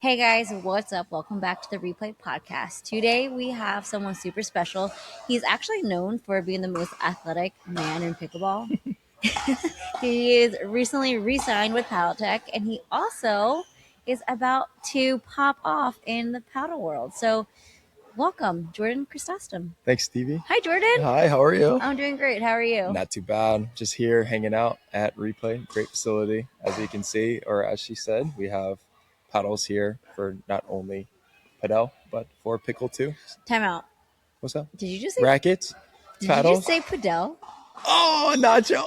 Hey guys, what's up? Welcome back to the Replay Podcast. Today we have someone super special. He's actually known for being the most athletic man in pickleball. He is recently re-signed with Paddletech, and he also is about to pop off in the paddle world. So, welcome, Jordan Chrysostom. Thanks, Stevie. Hi, Jordan. Hi, how are you? I'm doing great. How are you? Not too bad. Just here hanging out at Replay. Great facility, as you can see, or as she said, we have paddles here for not only padel, but for pickle too. Time out. What's up? Did you just say Rackets, Did paddles. you just say padel? Oh, nacho.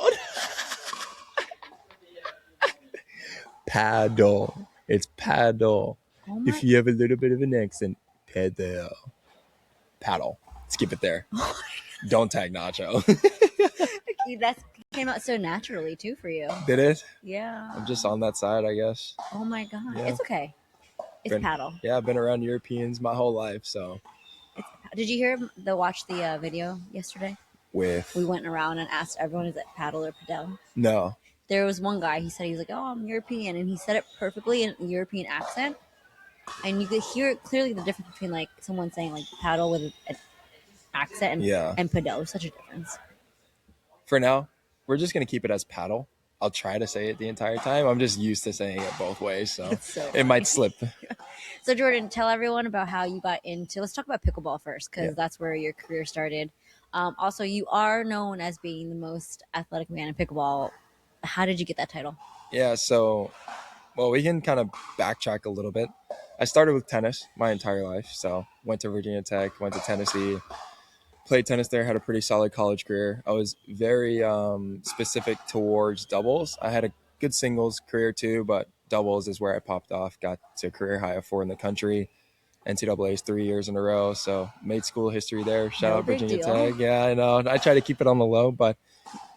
Paddle. It's paddle. Oh my If you have a little bit of an accent, paddle. Paddle. Skip it there. Don't tag Nacho. That came out so naturally too for you. Did it? Yeah. I'm just on that side, I guess. Oh my god. Yeah. It's okay. It's paddle. Yeah, I've been around Europeans my whole life, so. Did you watch the video yesterday? We went around and asked everyone, is it paddle or padel? No. There was one guy, he said, he's like, oh, I'm European. And he said it perfectly in a European accent. And you could hear clearly the difference between like someone saying like paddle with an accent and padel. There's such a difference. For now, we're just going to keep it as paddle. I'll try to say it the entire time. I'm just used to saying it both ways, so it might slip. So, Jordan, tell everyone about how you got into. Let's talk about pickleball first, because that's where your career started. Also, you are known as being the most athletic man in pickleball. How did you get that title? Yeah, so, well, we can kind of backtrack a little bit. I started with tennis my entire life. So, went to Virginia Tech, went to Tennessee, played tennis there, had a pretty solid college career. I was very specific towards doubles. I had a good singles career too, but doubles is where I popped off, got to a career high of 4 in the country. NCAA's 3 years in a row, so made school history there. Shout out Virginia Tech. Yeah, I know. I try to keep it on the low, but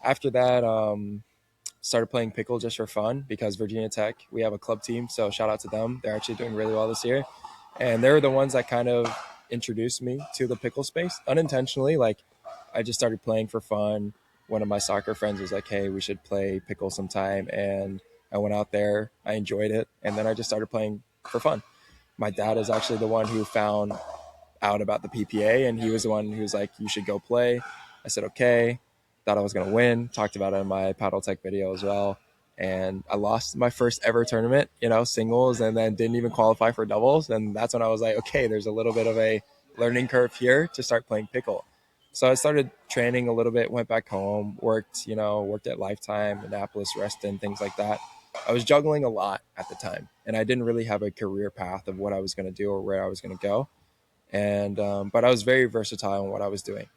after that, started playing pickle just for fun because Virginia Tech, we have a club team, so shout out to them. They're actually doing really well this year, and they're the ones that kind of introduced me to the pickle space unintentionally. Like, I just started playing for fun. One of my soccer friends was like, hey, we should play pickle sometime, and I went out there. I enjoyed it, and then I just started playing for fun. My dad is actually the one who found out about the PPA, and he was the one who was like, you should go play. I said, okay. Thought I was going to win. Talked about it in my Paddle Tech video as well. And I lost my first ever tournament, singles, and then didn't even qualify for doubles. And that's when I was like, okay, there's a little bit of a learning curve here to start playing pickle. So I started training a little bit, went back home, worked at Lifetime, Annapolis, Reston, things like that. I was juggling a lot at the time, and I didn't really have a career path of what I was going to do or where I was going to go. And but I was very versatile in what I was doing.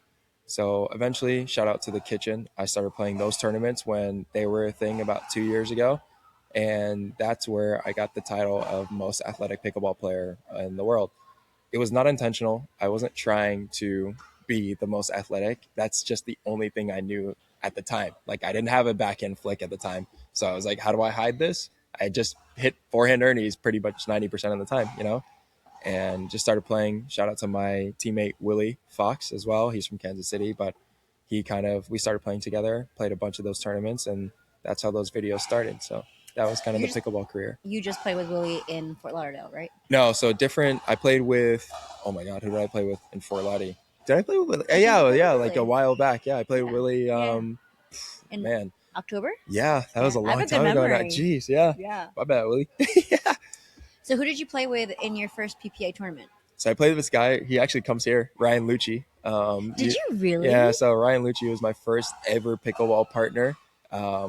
So eventually, shout out to the kitchen. I started playing those tournaments when they were a thing about 2 years ago. And that's where I got the title of most athletic pickleball player in the world. It was not intentional. I wasn't trying to be the most athletic. That's just the only thing I knew at the time. Like, I didn't have a backhand flick at the time. So I was like, how do I hide this? I just hit forehand ernies pretty much 90% of the time, and just started playing. Shout out to my teammate Willie Fox as well. He's from Kansas City, but we started playing together, played a bunch of those tournaments, and that's how those videos started. So that was kind of the pickleball career. You just played with Willie in Fort Lauderdale, right? No, so different. I played with, oh my God, who did I play with in Fort Lauderdale? Did I play with Willie? Yeah, like a while back. Yeah, I played with Willie. Man. October? Yeah, that was a long time ago now. Jeez, yeah. My bad, Willie. Yeah. So who did you play with in your first PPA tournament? So I played with this guy. He actually comes here, Ryan Lucci. Did you really? Yeah, so Ryan Lucci was my first ever pickleball partner.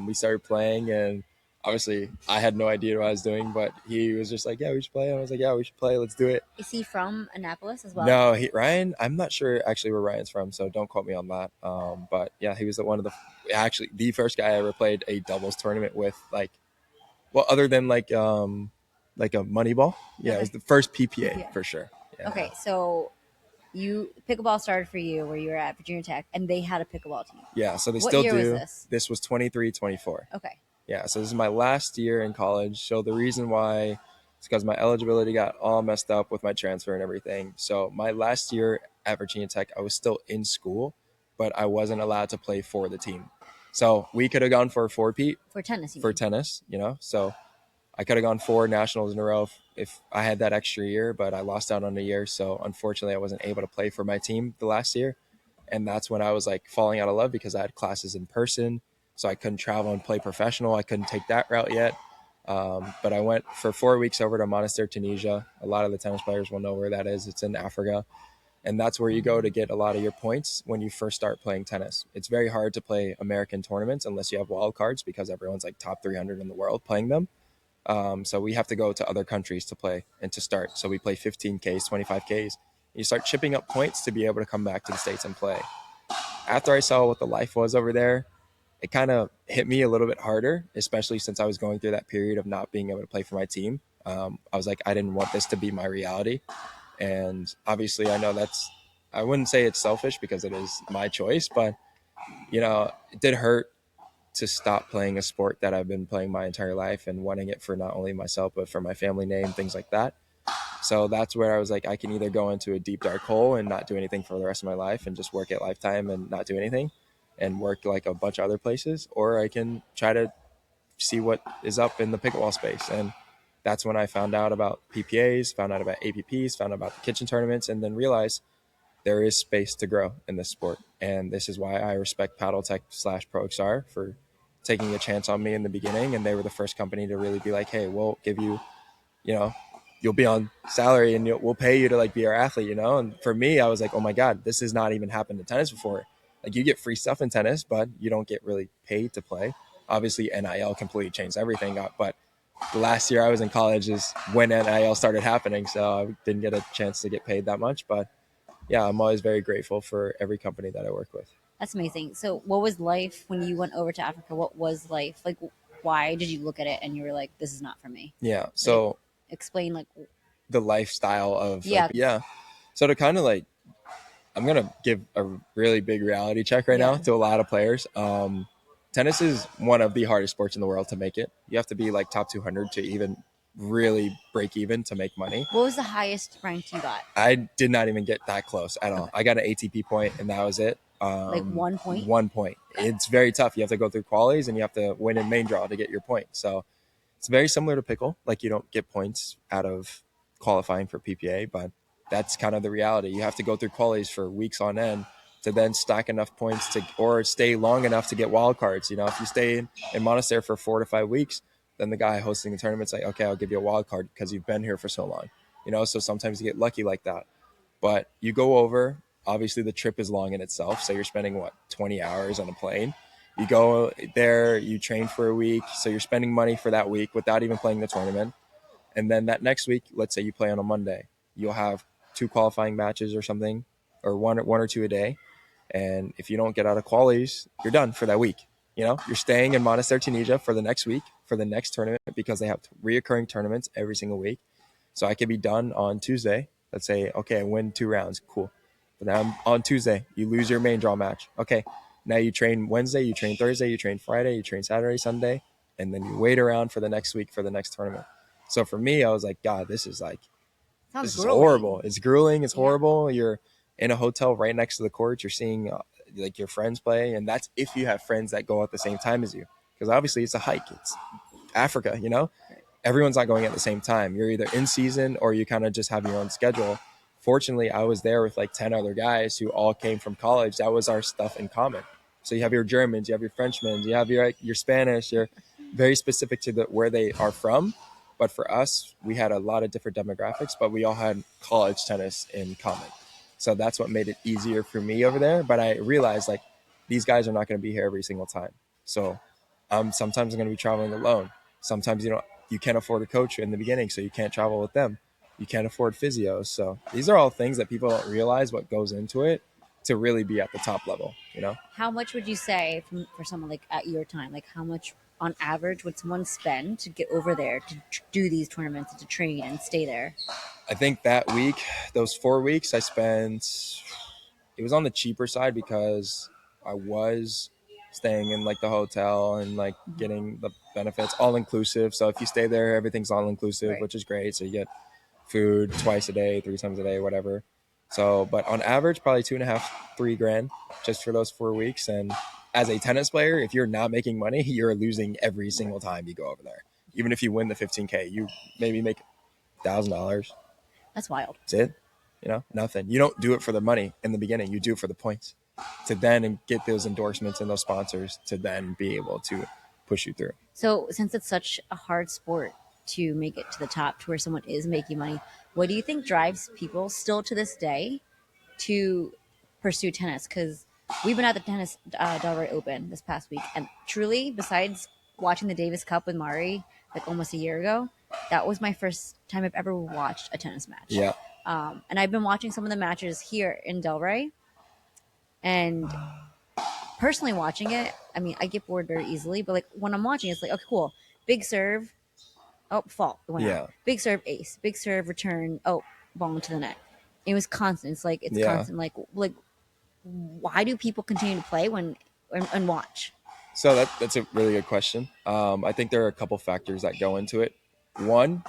We started playing, and obviously I had no idea what I was doing, but he was just like, yeah, we should play. And I was like, yeah, we should play. Let's do it. Is he from Annapolis as well? No, Ryan, I'm not sure actually where Ryan's from, so don't quote me on that. But yeah, he was the first guy I ever played a doubles tournament with, other than like a money ball. Yeah, It was the first PPA for sure. Yeah. Okay, so pickleball started for you where you were at Virginia Tech, and they had a pickleball team. Yeah, so they what still year do. Was this? This was 23-24. Okay. Yeah, so this is my last year in college. So the reason why is because my eligibility got all messed up with my transfer and everything. So my last year at Virginia Tech, I was still in school, but I wasn't allowed to play for the team. So we could have gone for a four-peat. For tennis, So I could have gone 4 nationals in a row if I had that extra year, but I lost out on a year. So unfortunately, I wasn't able to play for my team the last year. And that's when I was like falling out of love because I had classes in person. So I couldn't travel and play professional. I couldn't take that route yet. But I went for 4 weeks over to Monastir, Tunisia. A lot of the tennis players will know where that is. It's in Africa. And that's where you go to get a lot of your points when you first start playing tennis. It's very hard to play American tournaments unless you have wild cards because everyone's like top 300 in the world playing them. So we have to go to other countries to play and to start. So we play 15Ks, 25Ks. You start chipping up points to be able to come back to the States and play. After I saw what the life was over there, it kind of hit me a little bit harder, especially since I was going through that period of not being able to play for my team. I was like, I didn't want this to be my reality. And obviously, I know I wouldn't say it's selfish because it is my choice, but, it did hurt to stop playing a sport that I've been playing my entire life and wanting it for not only myself, but for my family name, things like that. So that's where I was like, I can either go into a deep dark hole and not do anything for the rest of my life and just work at Lifetime and not do anything and work like a bunch of other places, or I can try to see what is up in the pickleball space. And that's when I found out about PPAs, found out about APPs, found out about the kitchen tournaments, and then realized there is space to grow in this sport. And this is why I respect Paddle Tech / ProXR for taking a chance on me in the beginning. And they were the first company to really be like, hey, we'll give you, you know, you'll be on salary and we'll pay you to like be our athlete, And for me, I was like, oh my God, this has not even happened in tennis before. Like you get free stuff in tennis, but you don't get really paid to play. Obviously, NIL completely changed everything. But the last year I was in college is when NIL started happening. So I didn't get a chance to get paid that much. But yeah, I'm always very grateful for every company that I work with. That's amazing. So, what was life when you went over to Africa? What was life like? Why did you look at it and you were like, "This is not for me"? Yeah. Like, So explain, like, the lifestyle of yeah, yeah. So to kind of like, I'm going to give a really big reality check right now to a lot of players. Tennis is one of the hardest sports in the world to make it. You have to be like top 200 to even really break even to make money. What was the highest rank you got? I did not even get that close at all. I got an ATP point and that was it. Like 1 point? 1 point. It's very tough. You have to go through qualies and you have to win in main draw to get your point. So it's very similar to pickle. Like you don't get points out of qualifying for PPA, but that's kind of the reality. You have to go through qualies for weeks on end to then stack enough points to or stay long enough to get wild cards. If you stay in Monastir for 4 to 5 weeks, then the guy hosting the tournament's like, okay, I'll give you a wild card because you've been here for so long. So sometimes you get lucky like that. But you go over, obviously the trip is long in itself. So you're spending 20 hours on a plane. You go there, you train for a week. So you're spending money for that week without even playing the tournament. And then that next week, let's say you play on a Monday, you'll have 2 qualifying matches or something, or one or two a day. And if you don't get out of qualies, you're done for that week. You're staying in Monastir, Tunisia for the next week, for the next tournament, because they have reoccurring tournaments every single week. So I could be done on Tuesday. Let's say, okay, I win 2 rounds. Cool. But then on Tuesday, you lose your main draw match. Okay. Now you train Wednesday, you train Thursday, you train Friday, you train Saturday, Sunday, and then you wait around for the next week for the next tournament. So for me, I was like, God, this is horrible. It's grueling. It's horrible. You're in a hotel right next to the court. You're seeing like your friends play. And that's if you have friends that go at the same time as you. Because obviously it's a hike. It's Africa, Everyone's not going at the same time. You're either in season or you kind of just have your own schedule. Fortunately, I was there with like 10 other guys who all came from college. That was our stuff in common. So you have your Germans, you have your Frenchmen, you have your Spanish. You're very specific to where they are from. But for us, we had a lot of different demographics, but we all had college tennis in common. So that's what made it easier for me over there. But I realized like these guys are not going to be here every single time. So sometimes I'm going to be traveling alone. Sometimes you can't afford a coach in the beginning, so you can't travel with them. You can't afford physios. So these are all things that people don't realize what goes into it to really be at the top level, How much would you say for someone like at your time? Like how much on average would someone spend to get over there to do these tournaments and to train and stay there? I think that week, those 4 weeks, I spent. It was on the cheaper side because I was staying in like the hotel and like getting the benefits all inclusive. So if you stay there, everything's all inclusive, which is great. So you get food twice a day, 3 times a day, whatever. So, but on average, probably 2.5, 3 grand just for those 4 weeks. And as a tennis player, if you're not making money, you're losing every single time you go over there. Even if you win the 15K, you maybe make $1,000. That's wild. That's it. Nothing. You don't do it for the money in the beginning. You do it for the points to then get those endorsements and those sponsors to then be able to push you through. So, since it's such a hard sport to make it to the top, to where someone is making money, what do you think drives people still to this day to pursue tennis? Because we've been at the tennis Delray Open this past week, and truly, besides watching the Davis Cup with Mari like almost a year ago, that was my first time I've ever watched a tennis match. Yeah. And I've been watching some of the matches here in Delray, and personally watching it, I mean, I get bored very easily, but like when I'm watching, it's like, okay, cool, big serve, oh, fault, it went Yeah. out. Big serve, ace. Big serve, return, oh, ball into the net. It was constant. It's like it's Yeah. constant. Like why do people continue to play when and watch? So that's a really good question. I think there are a couple factors that go into it. One,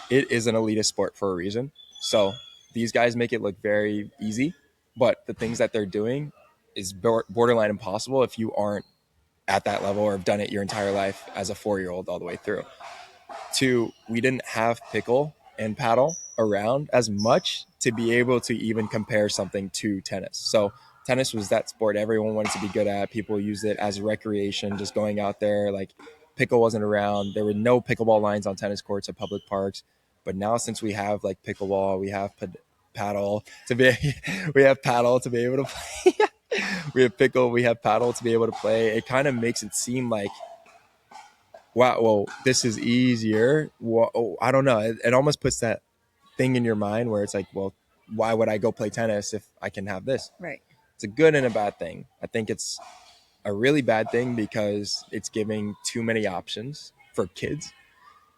it is an elitist sport for a reason. So these guys make it look very easy, but the things that they're doing is borderline impossible if you aren't at that level or have done it your entire life as a 4-year-old all the way through. Two, we didn't have pickle and paddle around as much to be able to even compare something to tennis. So tennis was that sport everyone wanted to be good at. People used it as recreation, just going out there. Like pickle wasn't around. There were no pickleball lines on tennis courts at public parks. But now since we have like pickleball, we have paddle to be we have paddle to be able to play. We have pickle, we have paddle to be able to play. It kind of makes it seem like, wow, well, this is easier. Well, I don't know. It almost puts that thing in your mind where it's like, well, why would I go play tennis if I can have this? Right. It's a good and a bad thing. I think it's a really bad thing because it's giving too many options for kids.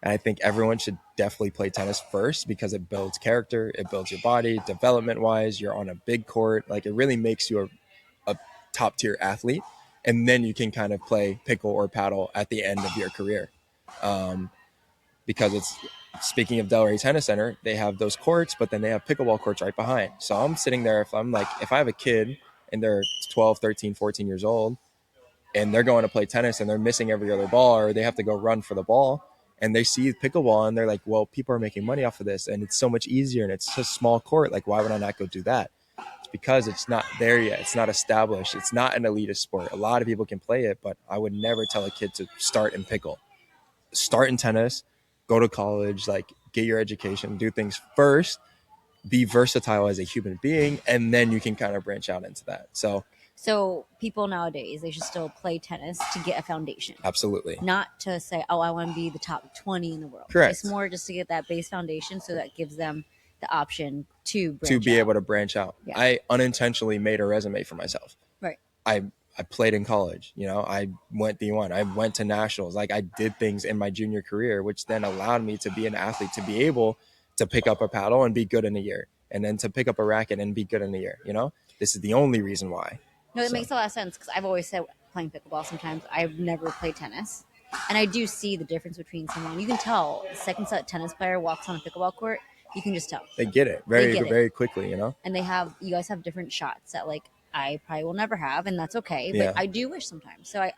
And I think everyone should definitely play tennis first because it builds character, it builds your body, development wise. You're on a big court. Like it really makes you a top tier athlete. And then you can kind of play pickle or paddle at the end of your career. Because it's, speaking of Delray Tennis Center, they have those courts, but then they have pickleball courts right behind. So I'm sitting there, if I have a kid and they're 12, 13, 14 years old and they're going to play tennis and they're missing every other ball or they have to go run for the ball and they see pickleball and they're like, well, people are making money off of this and it's so much easier and it's a small court. Like, why would I not go do that? It's because it's not there yet. It's not established. It's not an elitist sport. A lot of people can play it, but I would never tell a kid to start in pickle. Start in tennis, go to college, like get your education, do things first, be versatile as a human being, and then you can kind of branch out into that. So people nowadays, they should still play tennis to get a foundation. Absolutely. Not to say, oh, I want to be the top 20 in the world. Correct. It's more just to get that base foundation so that gives them the option to be able to branch out. Yeah. I unintentionally made a resume for myself. Right. I played in college, I went D1, I went to nationals. Like I did things in my junior career, which then allowed me to be an athlete, to be able to pick up a paddle and be good in a year. And then to pick up a racket and be good in a year. This is the only reason why. No, it makes a lot of sense because I've always said playing pickleball sometimes. I've never played tennis. And I do see the difference between someone. You can tell the second set tennis player walks on a pickleball court. You can just tell. They get it very quickly, And you guys have different shots that like I probably will never have, and that's okay. But I do wish sometimes. So I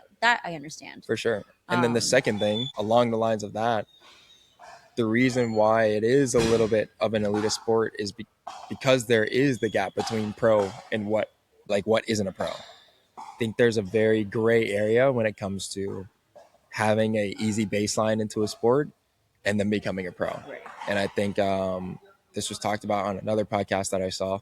understand. For sure. And then the second thing, along the lines of that, the reason why it is a little bit of an elitist sport is because there is the gap between pro and what isn't a pro. I think there's a very gray area when it comes to having a easy baseline into a sport and then becoming a pro. Right. And I think this was talked about on another podcast that I saw,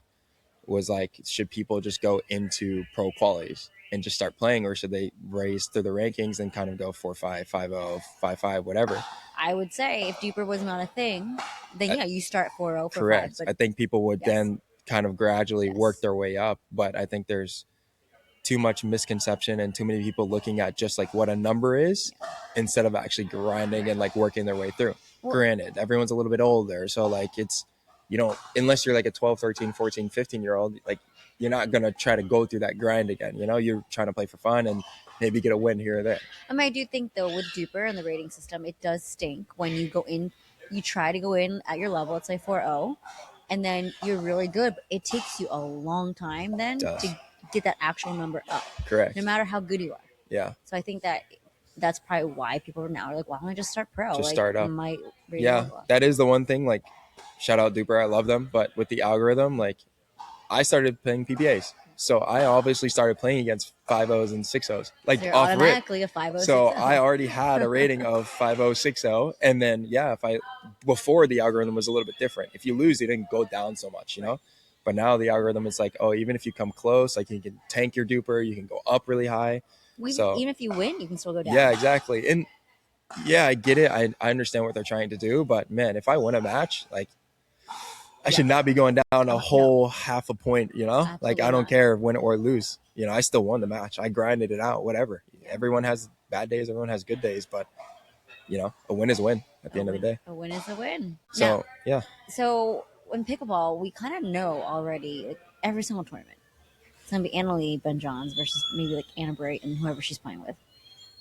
was like, should people just go into pro qualities and just start playing, or should they raise through the rankings and kind of go 4-5, 5-0, 5-5, whatever? I would say if deeper was not a thing, then you start 4-0. Correct. 5, I think people would then kind of gradually work their way up, but I think there's too much misconception and too many people looking at just like what a number is instead of actually grinding and like working their way through. Well, granted, everyone's a little bit older, so like it's, unless you're like a 12, 13, 14, 15-year-old, like you're not going to try to go through that grind again. You're trying to play for fun and maybe get a win here or there. I do think though with deeper in the rating system, it does stink when you go in, you try to go in at your level, let's say 4-0, and then you're really good, but it takes you a long time then to get that actual number up. Correct. No matter how good you are. Yeah. So I think that that's probably why people are now like, why don't I just start pro? Just Like, start up. my rating Yeah, will go up. that is the one thing. Like, shout out Duper, I love them. But with the algorithm, like, I started playing PPAs, so I obviously started playing against 5.0s and 6.0s, like So you're off rip. automatically a 5.060. So I already had a rating of 5.060, and then if I before the algorithm was a little bit different. If you lose, you didn't go down so much, you know. But now the algorithm is like, oh, even if you come close, like you can tank your duper, you can go up really high. So even if you win, you can still go down. yeah, exactly. And yeah, I get it. I understand what they're trying to do, but man, if I win a match, like I should not be going down a whole half a point, you know? Absolutely like I don't not. care win or lose. You know, I still won the match. I grinded it out, whatever. Everyone has bad days, everyone has good days, but you know, a win is a win at the end of the day. A win is a win. So, Now, yeah. so in pickleball, we kind of know already, like, every single tournament. It's going to be Annalie Ben Johns versus maybe like Anna Bright and whoever she's playing with.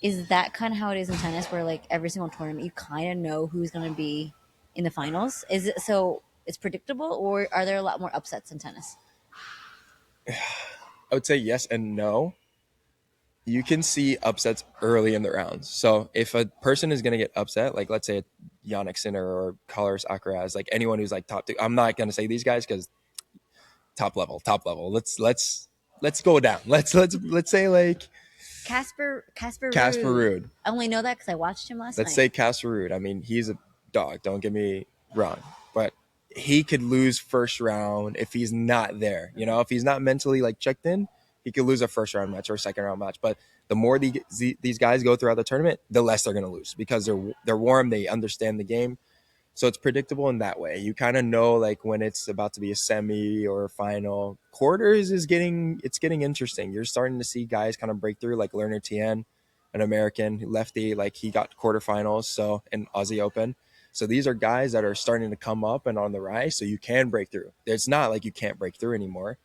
Is that kind of how it is in tennis, where like every single tournament you kind of know who's going to be in the finals? Is it so it's predictable, or are there a lot more upsets in tennis? I would say yes and no. You can see upsets early in the rounds. So if a person is going to get upset, like let's say Yannick Sinner or Carlos Alcaraz, like anyone who's like top two, I'm not going to say these guys because top level. Let's go down. Let's say like Casper Ruud. I only know that because I watched him last night. Let's say Casper Ruud. I mean, he's a dog. Don't get me wrong, but he could lose first round if he's not there. You know, if he's not mentally like checked in, he could lose a first round match or a second round match. But the more these guys go throughout the tournament, the less they're going to lose because they're warm. They understand the game. So it's predictable in that way. You kind of know like when it's about to be a semi or a final. Quarters is getting interesting. You're starting to see guys kind of break through, like Lerner Tien, an American lefty, like he got quarterfinals, so in Aussie Open. So these are guys that are starting to come up and on the rise, so you can break through. It's not like you can't break through anymore.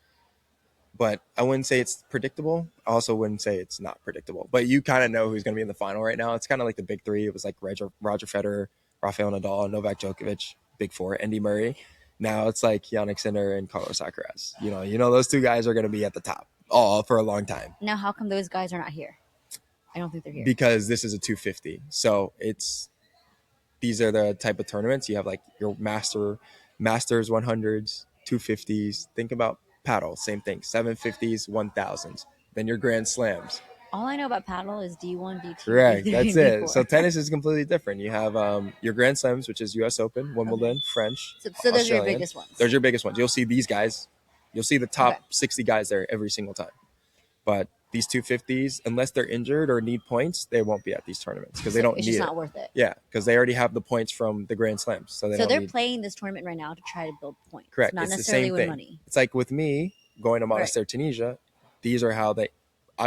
But I wouldn't say it's predictable. I also wouldn't say it's not predictable. But you kind of know who's going to be in the final right now. It's kind of like the big three. It was like Roger Federer, Rafael Nadal, Novak Djokovic, big four, Andy Murray. Now it's like Yannick Sinner and Carlos Alcaraz. You know those two guys are going to be at the top all for a long time. Now, how come those guys are not here? I don't think they're here. Because this is a 250. So these are the type of tournaments. You have like your Masters 100s, 250s. Think about padel, same thing, 750s, 1000s. Then your Grand Slams. All I know about padel is D1, D2, Correct. D3, That's D4. it. So tennis is completely different. You have your Grand Slams, which is U.S. Open, Wimbledon, French. So those are your biggest ones. Those are your biggest ones. You'll see these guys. You'll see the top 60 guys there every single time. But these 250s, unless they're injured or need points, they won't be at these tournaments because they don't need it. It's just not worth it. Yeah, because they already have the points from the Grand Slams. So they're playing this tournament right now to try to build points. Correct. Not it's necessarily the same win money. It's like with me going to Monastir, Tunisia. These are how they.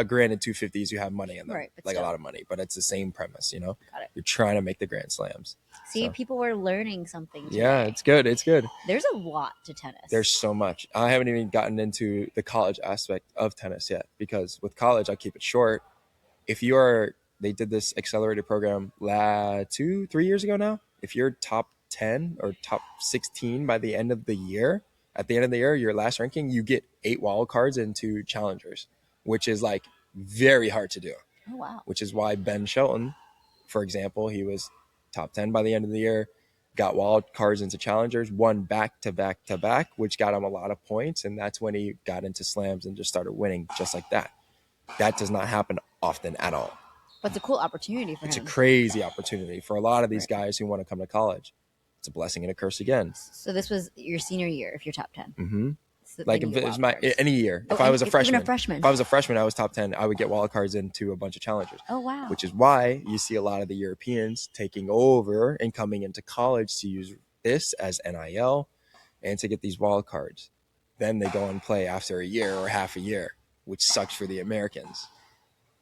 Granted, 250s, you have money in them, like a lot of money, but it's the same premise, you know? Got it. You're trying to make the Grand Slams. See, people were learning something today. Yeah, it's good. It's good. There's a lot to tennis. There's so much. I haven't even gotten into the college aspect of tennis yet because with college, I keep it short. They did this accelerated program 2-3 years ago now. If you're top 10 or top 16 by the end of the year, at the end of the year, your last ranking, you get 8 wild cards into challengers, which is like very hard to do. Oh, wow. Which is why Ben Shelton, for example, he was top 10 by the end of the year, got wild cards into challengers, won back to back to back, which got him a lot of points. And that's when he got into slams and just started winning just like that. That does not happen often at all. But it's a cool opportunity for him. It's a crazy opportunity for a lot of these guys who want to come to college. It's a blessing and a curse again. So this was your senior year if you're top 10. Mm-hmm. Like if it was any year. If I was a freshman. If I was a freshman, I was top 10. I would get wild cards into a bunch of challengers. Oh, wow. Which is why you see a lot of the Europeans taking over and coming into college to use this as NIL and to get these wild cards. Then they go and play after a year or half a year, which sucks for the Americans.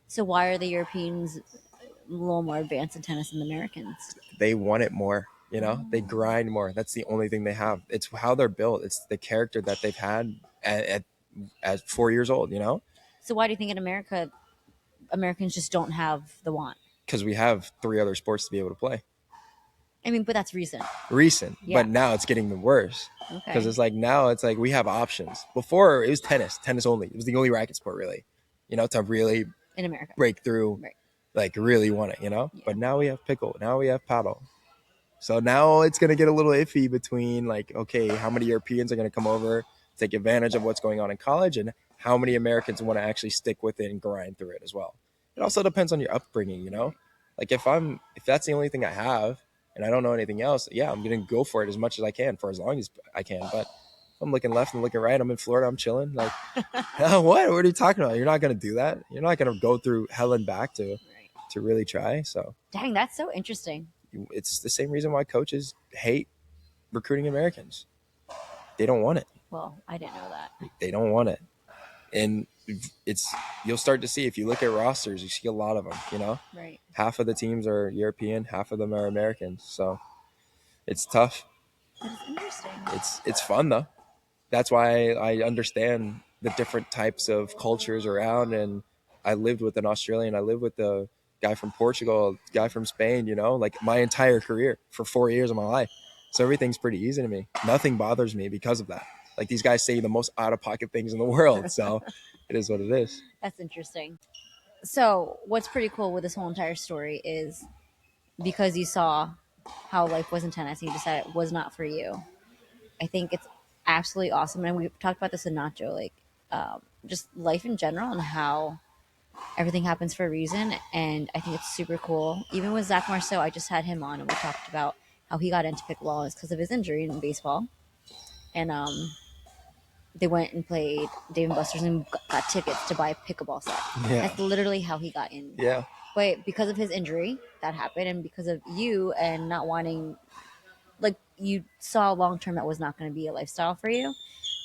So why are the Europeans a little more advanced in tennis than the Americans? They want it more. You know, they grind more. That's the only thing they have. It's how they're built. It's the character that they've had at 4 years old, you know? So why do you think in America, Americans just don't have the want? Because we have 3 other sports to be able to play. I mean, but that's recent. Yeah. But now it's getting worse. Because it's like now it's like we have options. Before it was tennis only. It was the only racket sport really, you know, to really in America break through. Right. like really want it, you know? Yeah. But now we have pickle, now we have paddle. So now it's going to get a little iffy between like, okay, how many Europeans are going to come over, take advantage of what's going on in college, and how many Americans want to actually stick with it and grind through it as well. It also depends on your upbringing, you know? Like if that's the only thing I have and I don't know anything else, yeah, I'm going to go for it as much as I can for as long as I can. But if I'm looking left and looking right, I'm in Florida, I'm chilling. Like, what are you talking about? You're not going to do that. You're not going to go through hell and back Right. to really try. So Dang, that's so interesting. it's the same reason why coaches hate recruiting Americans. They don't want it. Well, I didn't know that. They don't want it. And it's you'll start to see if you look at rosters, you see a lot of them, you know? Right. Half of the teams are European, half of them are Americans. So it's tough. That is interesting. It's fun though. That's why I understand the different types of cultures around. And I lived with an Australian, I lived with a guy from Portugal, a guy from Spain, you know, like my entire career for 4 years of my life. So everything's pretty easy to me. Nothing bothers me because of that. Like these guys say the most out of pocket things in the world. So it is what it is. That's interesting. So, what's pretty cool with this whole entire story is because you saw how life was in tennis and you decided it was not for you. I think it's absolutely awesome. And we talked about this in Nacho, like just life in general and how everything happens for a reason. And I think it's super cool. Even with Zach Marceau, I just had him on and we talked about how he got into pickleball is because of his injury in baseball. And they went and played Dave and Buster's and got tickets to buy a pickleball set. Yeah. That's literally how he got in. Yeah. But because of his injury, that happened, and because of you and not wanting, like, you saw long term that was not going to be a lifestyle for you.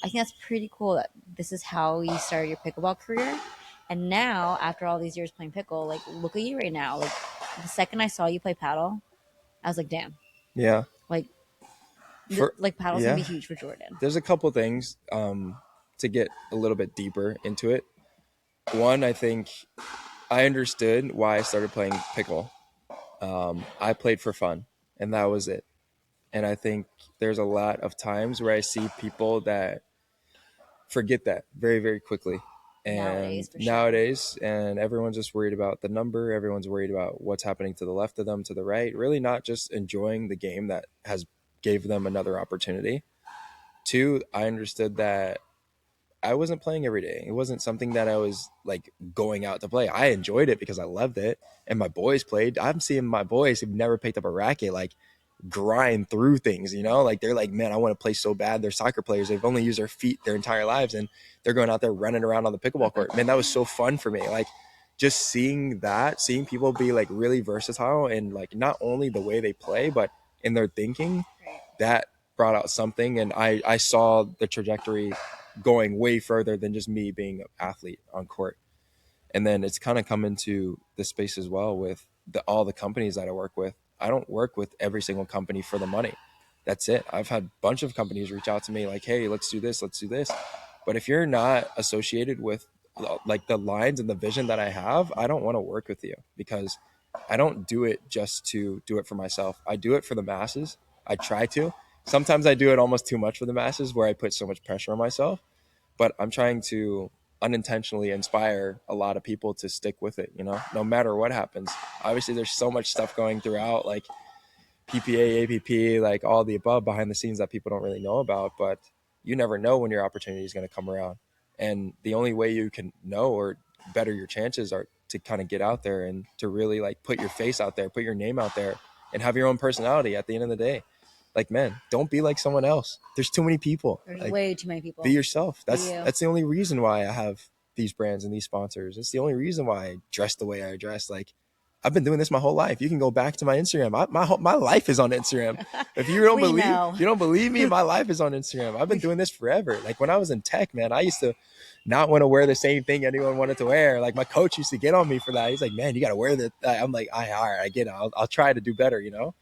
I think that's pretty cool that this is how you started your pickleball career. And now, after all these years playing pickle, like, look at you right now. Like, the second I saw you play paddle, I was like, damn. Yeah. Like, paddle's yeah. going to be huge for Jordan. There's a couple things to get a little bit deeper into it. One, I think I understood why I started playing pickle. I played for fun, and that was it. And I think there's a lot of times where I see people that forget that very, very quickly. And nowadays, and everyone's just worried about the number. Everyone's worried about what's happening to the left of them, to the right. Really not just enjoying the game that has gave them another opportunity. Two, I understood that I wasn't playing every day. It wasn't something that I was like going out to play. I enjoyed it because I loved it. And my boys played. I'm seeing my boys who've never picked up a racket like grind through things, you know? Like they're like, man, I want to play so bad. They're soccer players. They've only used their feet their entire lives and they're going out there running around on the pickleball court. Man, that was so fun for me. Like just seeing people be like really versatile and like not only the way they play, but in their thinking, that brought out something. And I saw the trajectory going way further than just me being an athlete on court. And then it's kind of come into the space as well with all the companies that I work with. I don't work with every single company for the money. That's it. I've had a bunch of companies reach out to me like, hey, let's do this. Let's do this. But if you're not associated with like the lines and the vision that I have, I don't want to work with you because I don't do it just to do it for myself. I do it for the masses. I try to. Sometimes I do it almost too much for the masses where I put so much pressure on myself, but I'm trying to unintentionally inspire a lot of people to stick with it, you know, no matter what happens. Obviously there's so much stuff going throughout, like PPA, APP, like all the above behind the scenes that people don't really know about, but you never know when your opportunity is going to come around. And the only way you can know or better your chances are to kind of get out there and to really like put your face out there, put your name out there and have your own personality at the end of the day. Like, man, don't be like someone else. There's too many people. There's like, way too many people. Be yourself. That's the only reason why I have these brands and these sponsors. It's the only reason why I dress the way I dress. Like, I've been doing this my whole life. You can go back to my Instagram. My life is on Instagram. If you don't believe me, my life is on Instagram. I've been doing this forever. Like when I was in tech, man, I used to not want to wear the same thing anyone wanted to wear. Like my coach used to get on me for that. He's like, man, you got to wear that. I'm like, all right, I get it. I'll try to do better, you know?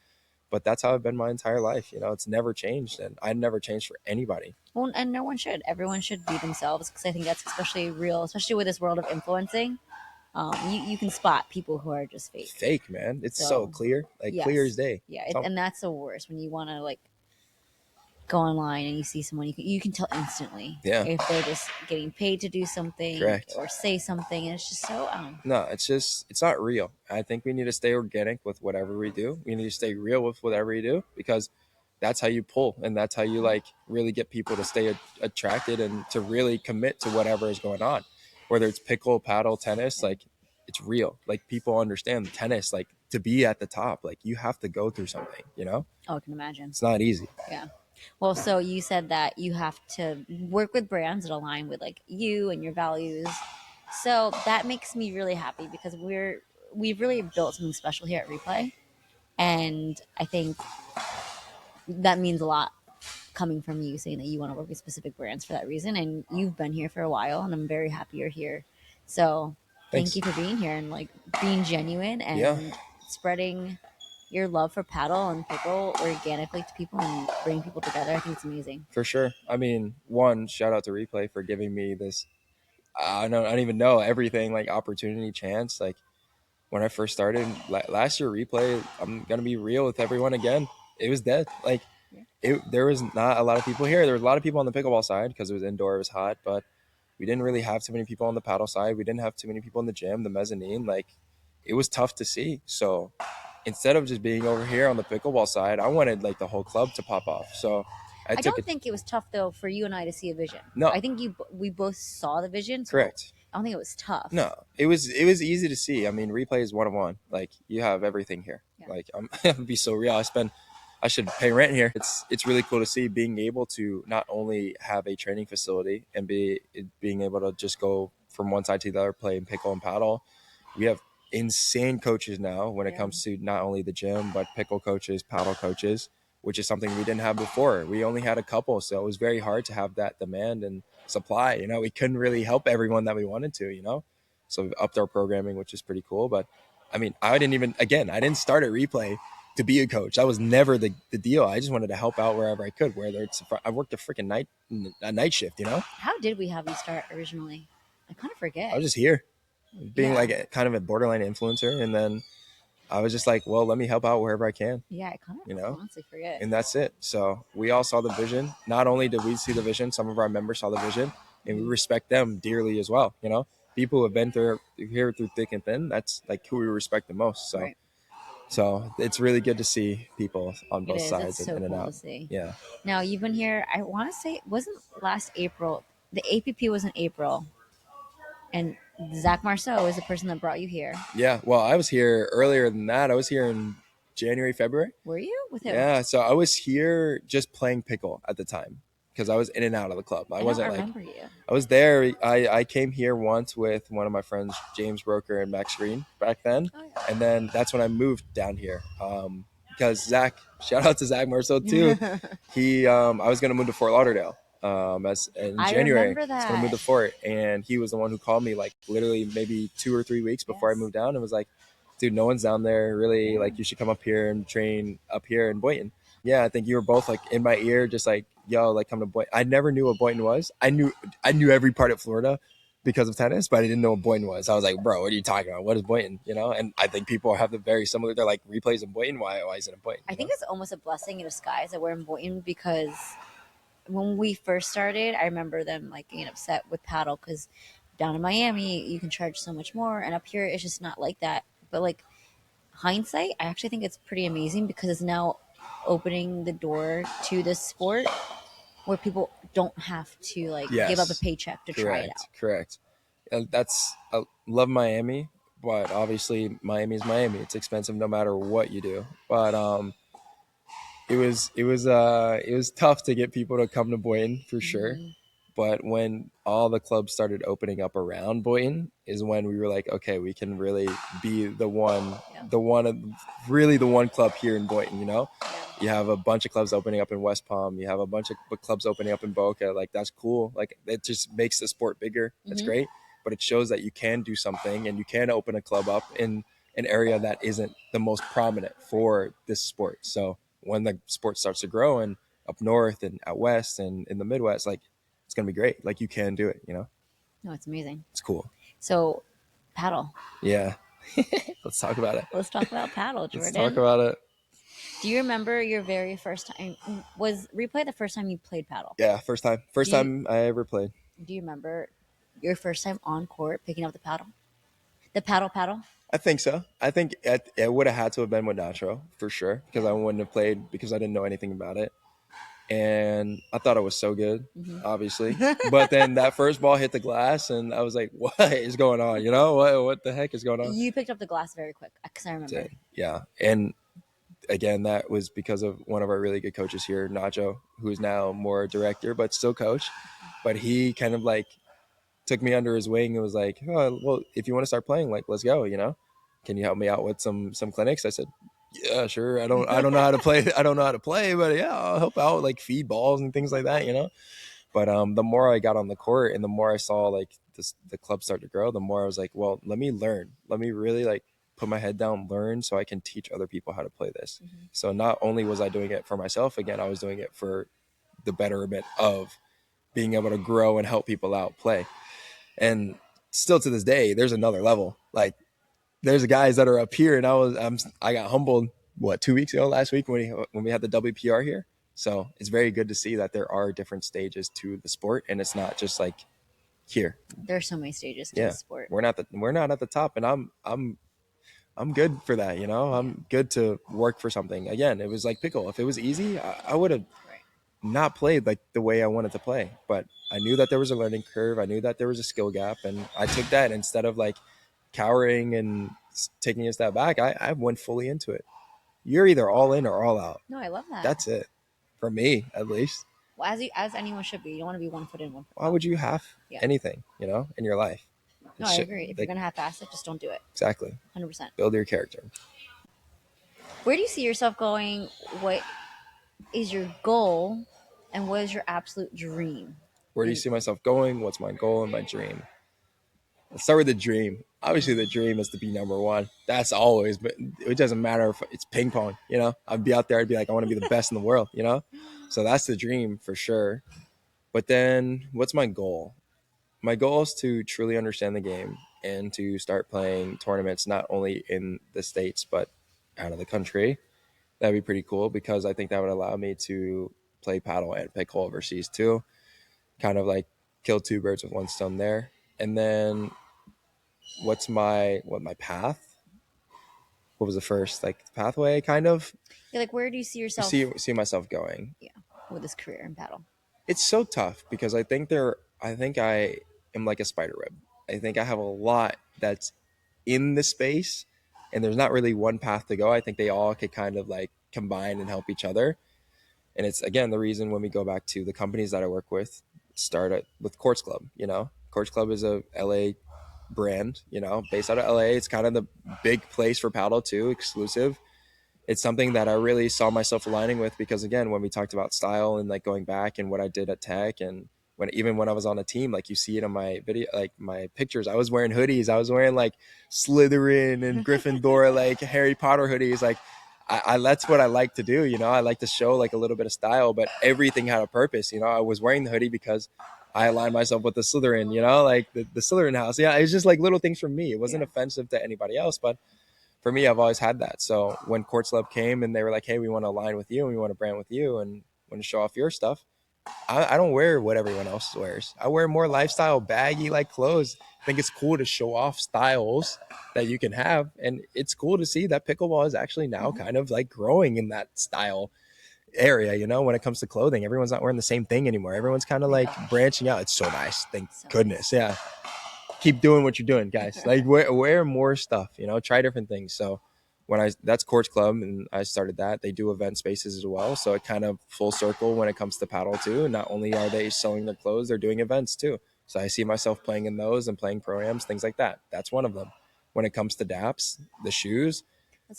But that's how I've been my entire life. You know, it's never changed. And I never changed for anybody. Well, and no one should. Everyone should be themselves because I think that's especially real, especially with this world of influencing. You can spot people who are just fake. Fake, man. It's so clear. Like clear as day. Yeah, and that's the worst when you want to like go online and you see someone, you can tell instantly Yeah. if they're just getting paid to do something Correct. or say something, and it's just so No, it's not real. I think we need to stay organic with whatever we do. We need to stay real with whatever we do, because that's how you pull, and that's how you like really get people to stay attracted and to really commit to whatever is going on. Whether it's pickle, paddle, tennis, like it's real. Like people understand tennis, like to be at the top, like you have to go through something, you know? oh, I can imagine. It's not easy. Yeah. Well, so you said that you have to work with brands that align with like you and your values. So that makes me really happy because we've really built something special here at Replay, and I think that means a lot coming from you saying that you want to work with specific brands for that reason, and you've been here for a while, and I'm very happy you're here. So thank Thanks. you for being here and like being genuine Yeah. and spreading your love for paddle and pickle organically to people and bringing people together. I think it's amazing. For sure. I mean, one, shout out to Replay for giving me this I don't even know everything, like opportunity, chance. Like when I first started last year, Replay, I'm gonna be real with everyone again. It was dead. Like there was not a lot of people here. There was a lot of people on the pickleball side because it was indoor, it was hot, but we didn't really have too many people on the paddle side. We didn't have too many people in the gym, the mezzanine. Like it was tough to see. So instead of just being over here on the pickleball side, I wanted like the whole club to pop off. So I took don't think it was tough though for you and I to see a vision. No. I think we both saw the vision. So Correct. I don't think it was tough. No, it was easy to see. I mean, Replay is one of one. Like you have everything here. Yeah. Like I'm gonna be so real. I should pay rent here. It's really cool to see being able to not only have a training facility and being able to just go from one side to the other, play pickle and paddle. We have insane coaches now when it comes to not only the gym but pickle coaches, paddle coaches, which is something we didn't have before. We only had a couple, so it was very hard to have that demand and supply. You know, we couldn't really help everyone that we wanted to. You know, so we upped our programming, which is pretty cool. But I mean, I didn't start at Replay to be a coach. That was never the deal. I just wanted to help out wherever I could. Whether it's I worked a freaking night shift. You know, How did we have you start originally? I kind of forget. I was just here, being like kind of a borderline influencer, and then I was just like, well, let me help out wherever I can. Yeah, I kind of honestly forget. And that's it. So we all saw the vision. Not only did we see the vision, some of our members saw the vision, and we respect them dearly as well. You know, people who have been through thick and thin. That's like who we respect the most. So, so it's really good to see people on both sides. It's so in and cool out. to see. Yeah. Now you've been here. I want to say it wasn't last April. The APP was in April, and Zach Marceau is the person that brought you here. Yeah. Well, I was here earlier than that. I was here in January, February. Were you with him? Yeah. So I was here just playing pickle at the time because I was in and out of the club. I wasn't don't remember you. I was there. I came here once with one of my friends, James Broker and Max Green back then. Oh, yeah. And then that's when I moved down here. Because Zach, shout out to Zach Marceau too. I was going to move to Fort Lauderdale in January. I was going to move to Fort. And he was the one who called me like literally maybe 2 or 3 weeks before I moved down and was like, dude, no one's down there really. Like you should come up here and train up here in Boynton. Yeah, I think you were both like in my ear, just like, yo, like come to Boynton. I never knew what Boynton was. I knew every part of Florida because of tennis, but I didn't know what Boynton was. I was like, bro, what are you talking about? What is Boynton? You know? And I think people have the very similar, they're like Replays in Boynton. Why is it in Boynton? I think it's almost a blessing in disguise that we're in Boynton, because when we first started, I remember them like getting upset with paddle because down in Miami you can charge so much more, and up here it's just not like that. But like hindsight, I actually think it's pretty amazing because it's now opening the door to this sport where people don't have to like give up a paycheck to try it out. Correct. I love Miami, but obviously Miami is Miami. It's expensive no matter what you do. But it was tough to get people to come to Boynton for sure. But when all the clubs started opening up around Boynton is when we were like, okay, we can really be the one club here in Boynton, you know? You have a bunch of clubs opening up in West Palm. You have a bunch of clubs opening up in Boca. Like, that's cool. Like, it just makes the sport bigger. That's great. But it shows that you can do something and you can open a club up in an area that isn't the most prominent for this sport. So when the sport starts to grow and up north and out west and in the Midwest, like, it's going to be great. Like, you can do it, you know? No, it's amazing. It's cool. So, paddle. Yeah. Let's talk about it. Let's talk about paddle, Jordan. Let's talk about it. Do you remember your very first time? Was replay the first time you played paddle? Yeah, first time. Do First you time I ever played. do you remember your first time on court picking up the paddle? The paddle? I think so. I think it would have had to have been with Nacho for sure because I wouldn't have played because I didn't know anything about it. And I thought it was so good, obviously. But then that first ball hit the glass, and I was like, "What is going on? You know what the heck is going on?" You picked up the glass very quick because I remember. Yeah, and again, that was because of one of our really good coaches here, Nacho, who's now more director but still coach. But he kind of like took me under his wing and was like, "Oh, well, if you want to start playing, like, let's go. You know, can you help me out with some clinics?" I said, "Yeah, sure. I don't know how to play. I don't know how to play, but yeah, I'll help out, like feed balls and things like that. You know." But the more I got on the court and the more I saw like the club start to grow, the more I was like, well, let me learn. Let me really like put my head down, learn so I can teach other people how to play this. So not only was I doing it for myself, again, I was doing it for the betterment of being able to grow and help people out play. And still to this day, there's another level. Like there's guys that are up here, and I got humbled what 2 weeks ago, last week when we had the WPR here. So it's very good to see that there are different stages to the sport, and it's not just like here. There's so many stages to Yeah, the sport. we're not at the top, and I'm good for that. You know, I'm good to work for something. Again, it was like pickle. If it was easy, I would have Right. not played like the way I wanted to play. But I knew that there was a learning curve. I knew that there was a skill gap, and I took that instead of like cowering and taking a step back. I went fully into it. You're either all in or all out. No, I love that. That's it for me, at least. Well, as anyone should be. You don't want to be one foot in, one foot Why out. would you have Yeah. anything, in your life? No, I agree. If you're gonna have fast it, just don't do it. Exactly. 100%. Build your character. Where do you see yourself going? What is your goal, and what is your absolute dream? Where do you see myself going? What's my goal and my dream? Let's start with the dream. Obviously, the dream is to be number one. That's always, but it doesn't matter if it's ping pong. I'd be out there. I'd be like, I want to be the best in the world. So that's the dream for sure. But then, what's my goal? My goal is to truly understand the game and to start playing tournaments not only in the States but out of the country. That'd be pretty cool because I think that would allow me to play paddle and pickle overseas too. Kind of like kill two birds with one stone there. And then what my path? What was the first like pathway kind of? Yeah, like where do you see yourself? See myself going. Yeah, with this career in paddle. It's so tough because I think I am like a spider web. I think I have a lot that's in the space and there's not really one path to go. I think they all could kind of like combine and help each other. And it's again the reason when we go back to the companies that I work with, with Courts Club. Courts Club is a LA brand, based out of LA. It's kind of the big place for paddle too, exclusive. It's something that I really saw myself aligning with because again, when we talked about style and like going back and what I did at Tech and even when I was on a team, like you see it in my video, like my pictures, I was wearing hoodies. I was wearing like Slytherin and Gryffindor, like Harry Potter hoodies. Like I that's what I like to do. I like to show like a little bit of style, but everything had a purpose. I was wearing the hoodie because I aligned myself with the Slytherin, like the Slytherin house. Yeah, it's just like little things for me. It wasn't offensive to anybody else, but for me, I've always had that. So when Courts Club came and they were like, hey, we want to align with you and we want to brand with you and want to show off your stuff, I don't wear what everyone else wears. I wear more lifestyle, baggy like clothes. I think it's cool to show off styles that you can have. And it's cool to see that pickleball is actually now kind of like growing in that style area, when it comes to clothing. Everyone's not wearing the same thing anymore. Everyone's kind of like branching out. It's so nice. Thank goodness. Yeah. Keep doing what you're doing, guys. Like wear more stuff, try different things. So that's Courts Club and I started that. They do event spaces as well. So it kind of full circle when it comes to paddle too. And not only are they selling their clothes, they're doing events too. So I see myself playing in those and playing pro-ams, things like that. That's one of them. When it comes to DAPs, the shoes,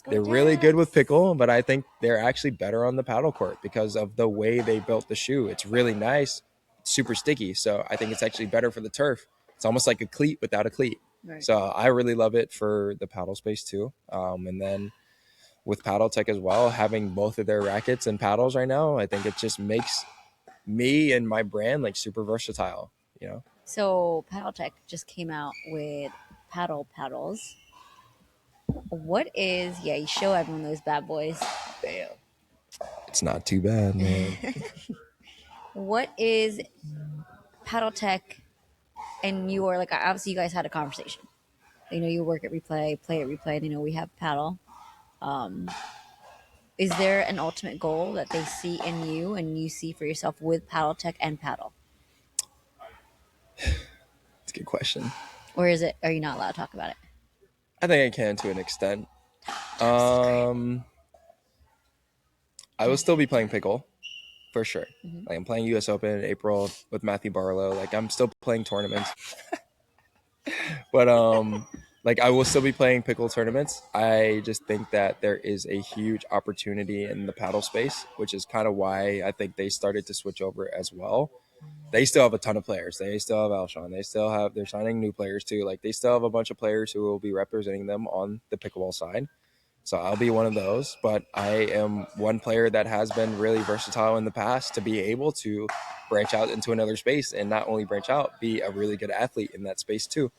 they're really good with pickle, but I think they're actually better on the paddle court because of the way they built the shoe. It's really nice, it's super sticky. So I think it's actually better for the turf. It's almost like a cleat without a cleat. Right. So I really love it for the paddle space too. And then with Paddle Tech as well, having both of their rackets and paddles right now, I think it just makes me and my brand like super versatile, So Paddle Tech just came out with paddles. What is, you show everyone those bad boys. Damn. It's not too bad, man. What is paddle tech? And you are like, obviously, you guys had a conversation. You know, you work at replay, play at replay. And, you know, we have paddle. Is there an ultimate goal that they see in you and you see for yourself with paddle tech and paddle? It's a good question. Or is it, are you not allowed to talk about it? I think I can to an extent. Top secret. I will still be playing pickle for sure. Mhm. Like I'm playing US Open in April with Matthew Barlow. Like I'm still playing tournaments. But like I will still be playing pickle tournaments. I just think that there is a huge opportunity in the paddle space, which is kind of why I think they started to switch over as well. They still have a ton of players. They still have Alshon. They're signing new players too. Like they still have a bunch of players who will be representing them on the pickleball side. So I'll be one of those, but I am one player that has been really versatile in the past to be able to branch out into another space and not only branch out, be a really good athlete in that space too.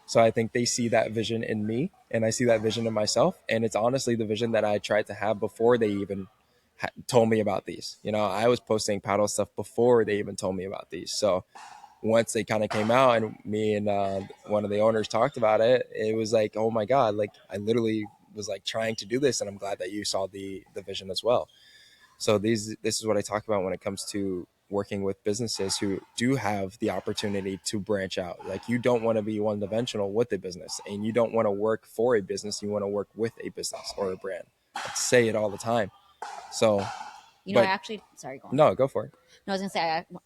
So I think they see that vision in me and I see that vision in myself. And it's honestly the vision that I tried to have before they even told me about these. You know, I was posting paddle stuff before they even told me about these. So once they kind of came out and me and one of the owners talked about it, it was like, oh my God, like I literally was like trying to do this. And I'm glad that you saw the vision as well. So this is what I talk about when it comes to working with businesses who do have the opportunity to branch out. Like you don't want to be one dimensional with a business and you don't want to work for a business. You want to work with a business or a brand. I say it all the time. So, You know, I but actually, sorry, go on. no, go for it. No, I was going to say,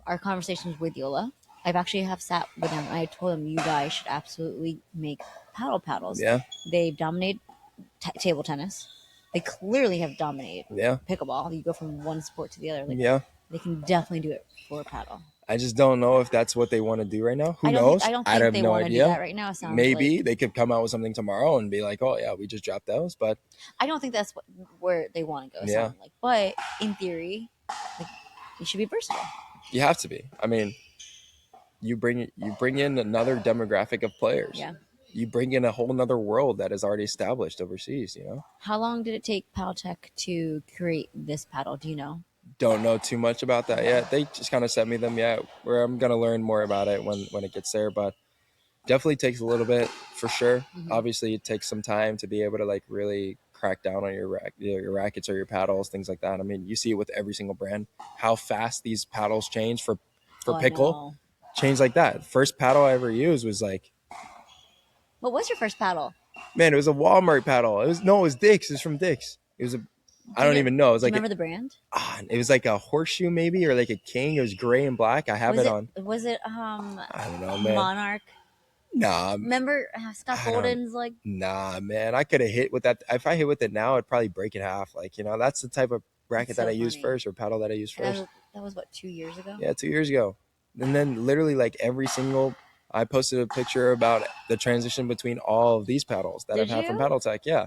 our conversations with Yola, I've actually have sat with them and I told them you guys should absolutely make paddles. Yeah. They've dominated table tennis. They clearly have dominated Yeah. pickleball. You go from one sport to the other. Like, Yeah. they can definitely do it for paddle. I just don't know if that's what they want to do right now. Who I knows? don't I think have they no want to do idea. that right now. It sounds Maybe like they could come out with something tomorrow and be like, "Oh yeah, we just dropped those." But I don't think that's where they want to go. Yeah. Like, but in theory, like, you should be versatile. You have to be. I mean, you bring in another demographic of players. Yeah. You bring in a whole nother world that is already established overseas. You know. How long did it take Paddletech to create this paddle? Do you know? Don't know too much about that yet. They just kind of sent me them yet. Where I'm gonna learn more about it when it gets there, but definitely takes a little bit for sure. Mhm. Obviously, it takes some time to be able to like really crack down on your rackets or your paddles, things like that. I mean, you see it with every single brand how fast these paddles change for Oh, I pickle. know. Change like that. First paddle I ever used was like, What was your first paddle? man, it was a Walmart paddle. It was Dick's. It was from Dick's. It was a I don't even know. It was Do you like remember the brand? it was like a horseshoe maybe or like a king. It was gray and black. I have Was it it on. was it I don't know, man. Monarch? Nah, Remember Scott I don't. Golden's like Nah, man. I could have hit with that. If I hit with it now, I'd probably break in half. Like you know, that's the type of racket so that I used funny. first or paddle that I used And first. that was what 2 years ago. Yeah, 2 years ago. And then literally like every single I posted a picture about the transition between all of these paddles that Did I've had from you? Paddle Tech. Yeah.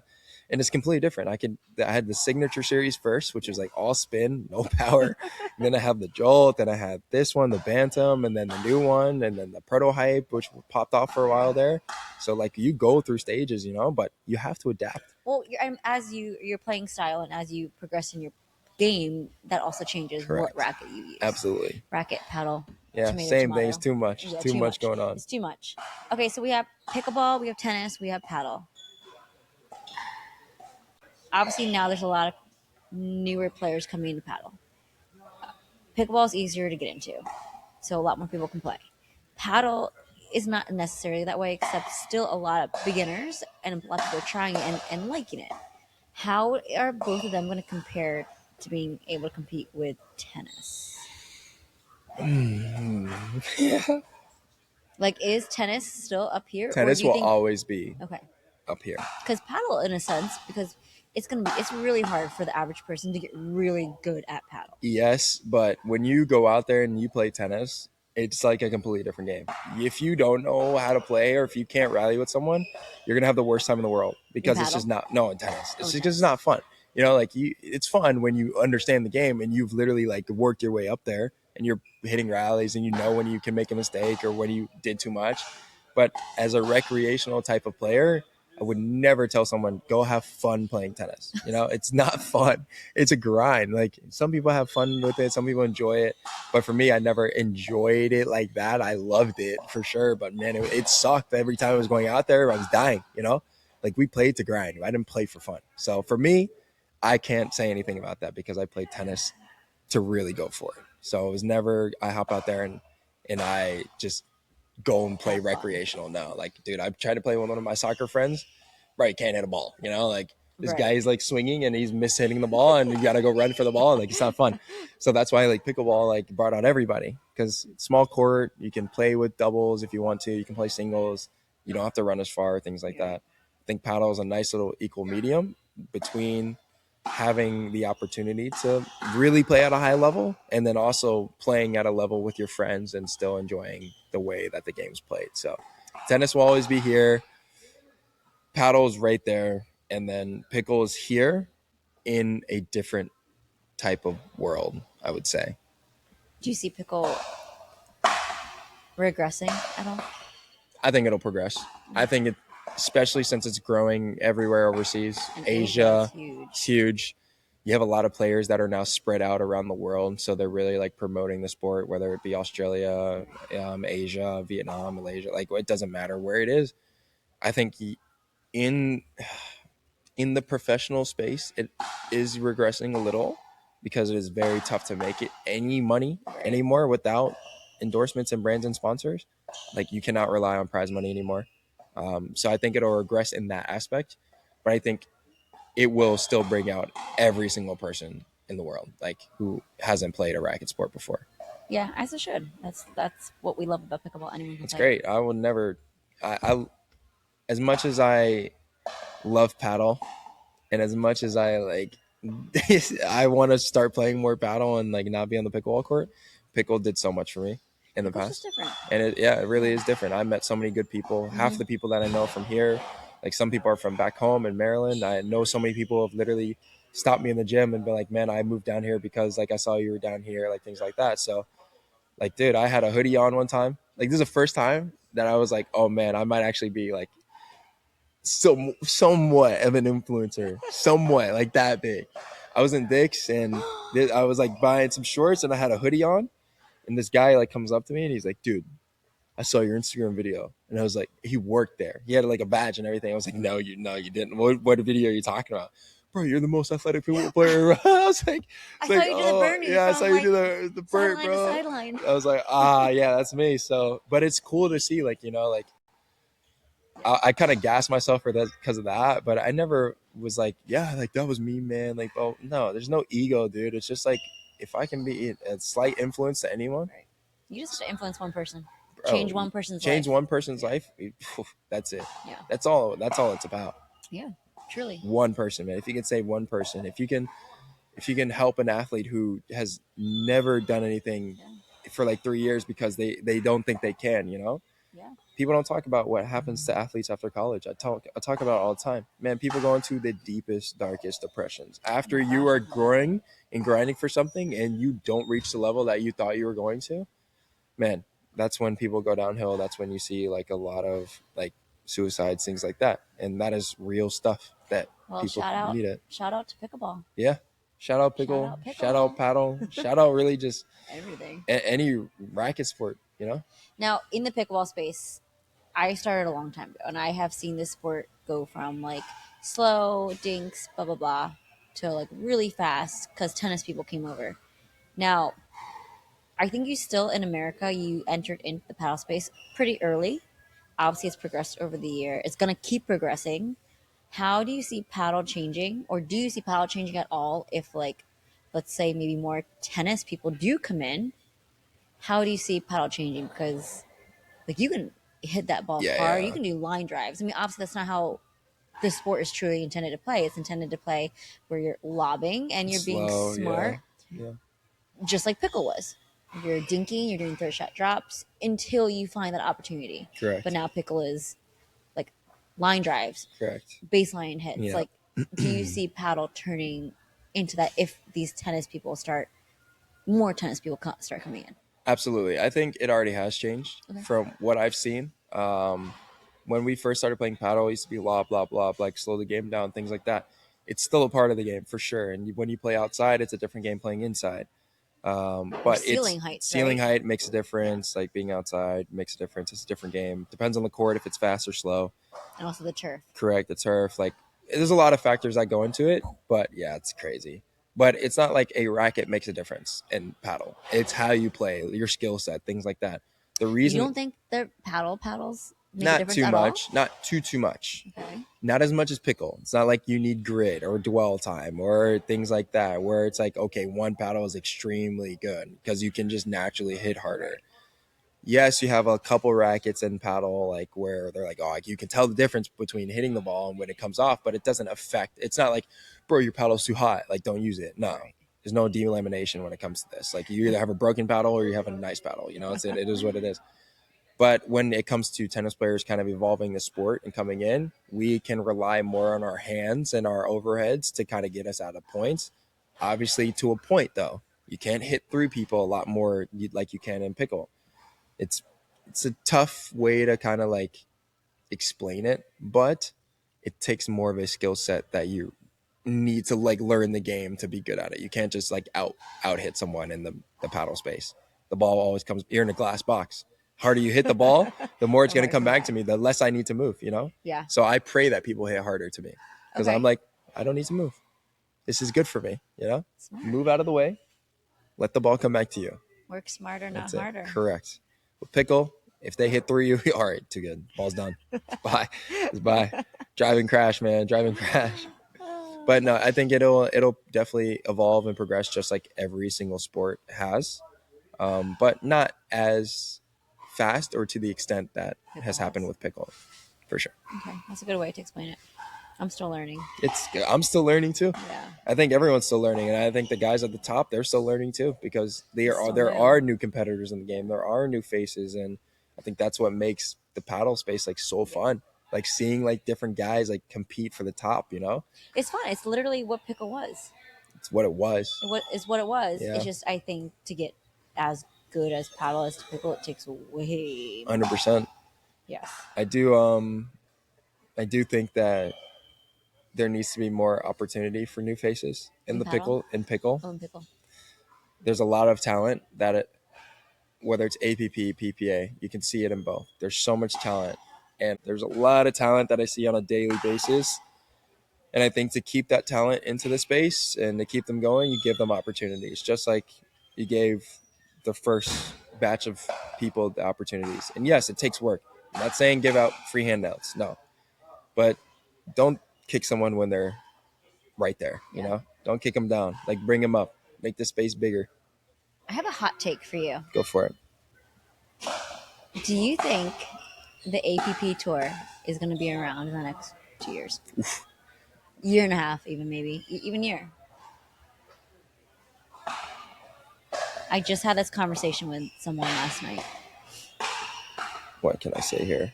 And it's completely different. I had the signature series first, which was like all spin, no power. And then I have the Jolt, then I had this one, the Bantam, and then the new one, and then the Proto Hype, which popped off for a while there. So like you go through stages, you know, but you have to adapt. Well, as your playing style and as you progress in your game, that also changes Correct. what racket you use. Absolutely. Racket, paddle. Yeah, tomato, same tomato. thing. It's too much. Yeah, too much going on. It's too much. Okay, so we have pickleball, we have tennis, we have paddle. Obviously, now there's a lot of newer players coming into paddle. Pickleball is easier to get into, so a lot more people can play. Paddle is not necessarily that way, except still a lot of beginners and a lot of people are trying it and liking it. How are both of them going to compare to being able to compete with tennis? Yeah. Like, is tennis still up here? Tennis will always be Okay, up here. because paddle, in a sense, because it's really hard for the average person to get really good at paddle. Yes, but when you go out there and you play tennis, it's like a completely different game. If you don't know how to play or if you can't rally with someone, you're gonna have the worst time in the world because it's just not in tennis. It's just because it's not fun. You know, like it's fun when you understand the game and you've literally like worked your way up there and you're hitting rallies and you know when you can make a mistake or when you did too much. But as a recreational type of player, I would never tell someone, go have fun playing tennis. It's not fun. It's a grind. Like, some people have fun with it. Some people enjoy it. But for me, I never enjoyed it like that. I loved it for sure. But man, it sucked every time I was going out there. I was dying, Like, we played to grind. I didn't play for fun. So for me, I can't say anything about that because I played tennis to really go for it. So it was never, I hop out there and I just go and play recreational. No, like, dude, I tried to play with one of my soccer friends. Right, can't hit a ball. Like, this guy is like swinging and he's mishitting the ball, and you got to go run for the ball. And, like, it's not fun. So that's why, like, pickleball, like, brought out everybody, because small court, you can play with doubles if you want to. You can play singles. You don't have to run as far, things like that. I think paddle is a nice little equal medium between having the opportunity to really play at a high level and then also playing at a level with your friends and still enjoying the way that the game's played. So tennis will always be here, paddle's right there, and then pickle is here in a different type of world, I would say. Do you see pickle regressing at all? I think it'll progress. I think it, especially since it's growing everywhere overseas. And Asia, huge. it's huge. You have a lot of players that are now spread out around the world, so they're really, like, promoting the sport, whether it be Australia, Asia, Vietnam, Malaysia. Like, it doesn't matter where it is. I think in in the professional space, it is regressing a little because it is very tough to make it any money anymore without endorsements and brands and sponsors. Like, you cannot rely on prize money anymore. So I think it'll regress in that aspect, but I think it will still bring out every single person in the world, like, who hasn't played a racket sport before. Yeah, as it should. That's what we love about pickleball. Anyone can It's play. great. I will never, I as much as I love paddle, and as much as I, like, I want to start playing more paddle and, like, not be on the pickleball court. Pickle did so much for me in the Pickle's just past, different. and it really is different. I met so many good people. Half the people that I know from here, like, some people are from back home in Maryland. I know so many people have literally stopped me in the gym and been like, "Man, I moved down here because, like, I saw you were down here," like, things like that. So, like, dude, I had a hoodie on one time. Like, this is the first time that I was like, "Oh man, I might actually be, like, somewhat of an influencer, somewhat, like, that big." I was in Dick's and I was, like, buying some shorts and I had a hoodie on, and this guy, like, comes up to me and he's like, "Dude, I saw your Instagram video." And I was like, he worked there. He had, like, a badge and everything. I was like, no, you didn't. What video are you talking about? Bro, you're the most athletic people player. I was like, I saw you do the Bernie. Yeah, I saw you do the Burt, sideline to bro. sideline. I was like, yeah, that's me. So, but it's cool to see, like, like, I kind of gassed myself for that because of that, but I never was like, yeah, like, that was me, man. Like, oh no, there's no ego, dude. It's just like, if I can be a slight influence to anyone, Right. You just have to influence one person, bro, change one person's life. Change one person's life. That's it. Yeah. That's all it's about. Yeah, truly. One person, man. If you can save one person, if you can help an athlete who has never done anything for like 3 years because they don't think they can, Yeah. People don't talk about what happens to athletes after college. I talk about it all the time. Man, people go into the deepest, darkest depressions after you are growing and grinding for something and you don't reach the level that you thought you were going to. Man, that's when people go downhill. That's when you see, like, a lot of, like, suicides, things like that, and that is real stuff that people need it. Shout out to pickleball. Yeah, shout out pickle, shout out paddle, shout out really just everything. Any racket sport, Now, in the pickleball space, I started a long time ago, and I have seen this sport go from, like, slow dinks, blah blah blah, to, like, really fast because tennis people came over. Now, I think you still in America, you entered into the paddle space pretty early. Obviously, it's progressed over the year. It's going to keep progressing. How do you see paddle changing, or do you see paddle changing at all if, like, let's say maybe more tennis people do come in? How do you see paddle changing? Because, like, you can hit that ball hard. You can do line drives. I mean, obviously, that's not how this sport is truly intended to play. It's intended to play where you're lobbing and you're being smart, just like pickle was. You're dinking, you're doing third shot drops until you find that opportunity. Correct. But now pickle is, like, line drives, correct, baseline hits. Yeah. Like, do you see paddle turning into that if these more tennis people start coming in? Absolutely. I think it already has changed from what I've seen. when we first started playing paddle, it used to be blah, blah, blah, like slow the game down, things like that. It's still a part of the game for sure. And when you play outside, it's a different game playing inside. But ceiling it's heights, ceiling right? height makes a difference. Like being outside makes a difference. It's a different game. Depends on the court if it's fast or slow. And also the turf. Correct. The turf. Like there's a lot of factors that go into it. But yeah, it's crazy. But it's not like a racket makes a difference in paddle. It's how you play, your skill set, things like that. The You reason don't think the paddles make a not difference too at much, all? not too much. Okay. Not as much as pickle. It's not like you need grit or dwell time or things like that, where it's like, okay, one paddle is extremely good because you can just naturally hit harder. Yes, you have a couple rackets in paddle, like where they're like, oh, like you can tell the difference between hitting the ball and when it comes off, but it doesn't affect. It's not like, bro, your paddle's too hot, like don't use it. No, Right. there's no delamination when it comes to this. Like you either have a broken paddle or you have a nice paddle. You know, it is what it is. But when it comes to tennis players kind of evolving the sport and coming in, we can rely more on our hands and our overheads to kind of get us out of points. Obviously, to a point, though, you can't hit through people a lot more like you can in pickle. It's it's a tough way to kind of like explain it, but it takes more of a skill set that you need to like learn the game to be good at it. You can't just like out hit someone in the paddle space. The ball always comes. You're in a glass box. Harder you hit the ball, the more it's going to come back to me. The less I need to move. You know. Yeah. So I pray that people hit harder to me because Okay. I'm like, I don't need to move. This is good for me. You know. Smart. Move out of the way. Let the ball come back to you. Work smarter, not That's it. harder. Correct. With pickle, if they hit through you, all right, too good. Ball's done. Bye. It's bye. Driving crash, man. Driving crash. But no, I think it'll definitely evolve and progress just like every single sport has, but not as fast or to the extent that has happened with pickle, for sure. Okay, that's a good way to explain it. I'm still learning. I'm still learning too. Yeah. I think everyone's still learning, and I think the guys at the top, they're still learning too, because there new. are new competitors in the game, there are new faces, and I think that's what makes the paddle space like so fun. Like seeing like different guys like compete for the top, you know, It's fun. It's literally what pickle was. it's what it was. It's what it was. Yeah. It's just I think to get as good as paddle as to pickle, it takes way more. 100%. Yes. I do think that there needs to be more opportunity for new faces in the paddle? pickle. Oh, and pickle. There's a lot of talent whether it's APP, PPA, you can see it in both. There's so much talent, and there's a lot of talent that I see on a daily basis. And I think to keep that talent into the space and to keep them going, you give them opportunities, just like you gave the first batch of people the opportunities. And yes, it takes work. I'm not saying give out free handouts, no, but don't kick someone when they're right there. You know, don't kick them down. Like bring them up, make the space bigger. I have a hot take for you. Go for it. Do you think the APP tour is going to be around in the next 2 years? Year and a half, even maybe, even year. I just had this conversation with someone last night. What can I say here?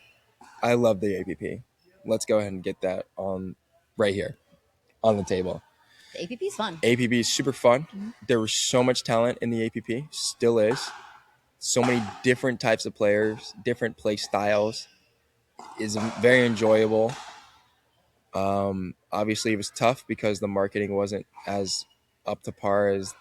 I love the APP. Let's go ahead and get that on right here on the table. The APP is fun. APP is super fun. Mm-hmm. There was so much talent in the APP, still is. So many different types of players, different play styles. Is very enjoyable. Obviously, it was tough because the marketing wasn't as up to par as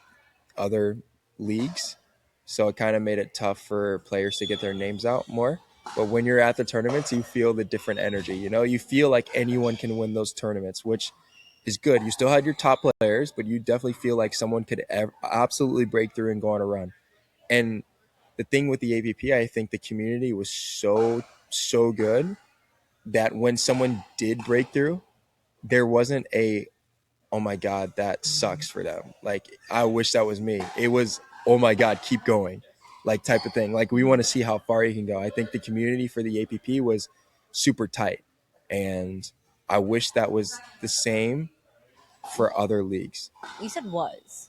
other leagues. So it kind of made it tough for players to get their names out more. But when you're at the tournaments, you feel the different energy. You know, you feel like anyone can win those tournaments, which is good. You still had your top players, but you definitely feel like someone could absolutely break through and go on a run. And the thing with the APP, I think the community was so good that when someone did break through, there wasn't a, oh my God, that sucks for them. Like, I wish that was me. It was, oh my God, keep going, like type of thing. Like, we want to see how far you can go. I think the community for the APP was super tight. And I wish that was the same for other leagues. You said was.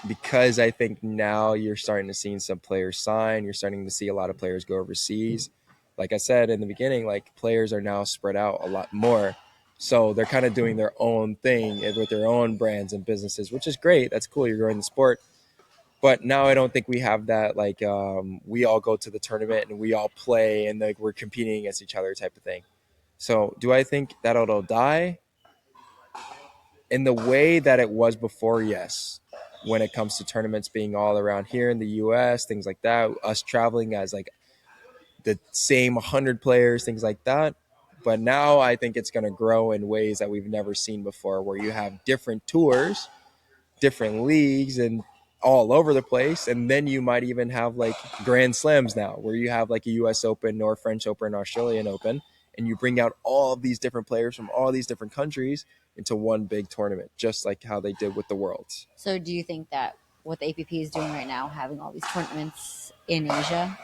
Because I think now you're starting to see some players sign. You're starting to see a lot of players go overseas. Like I said in the beginning, like players are now spread out a lot more. So they're kind of doing their own thing with their own brands and businesses, which is great. That's cool. You're growing the sport. But now I don't think we have that, like, we all go to the tournament and we all play and like we're competing against each other type of thing. So do I think that it'll die? In the way that it was before, yes. When it comes to tournaments being all around here in the US, things like that, us traveling as like the same 100 players, things like that. But now I think it's going to grow in ways that we've never seen before, where you have different tours, different leagues, and all over the place. And then you might even have like Grand Slams now, where you have like a US Open or French Open, Australian Open, and you bring out all of these different players from all these different countries into one big tournament, just like how they did with the Worlds. So do you think that what the APP is doing right now, having all these tournaments in Asia,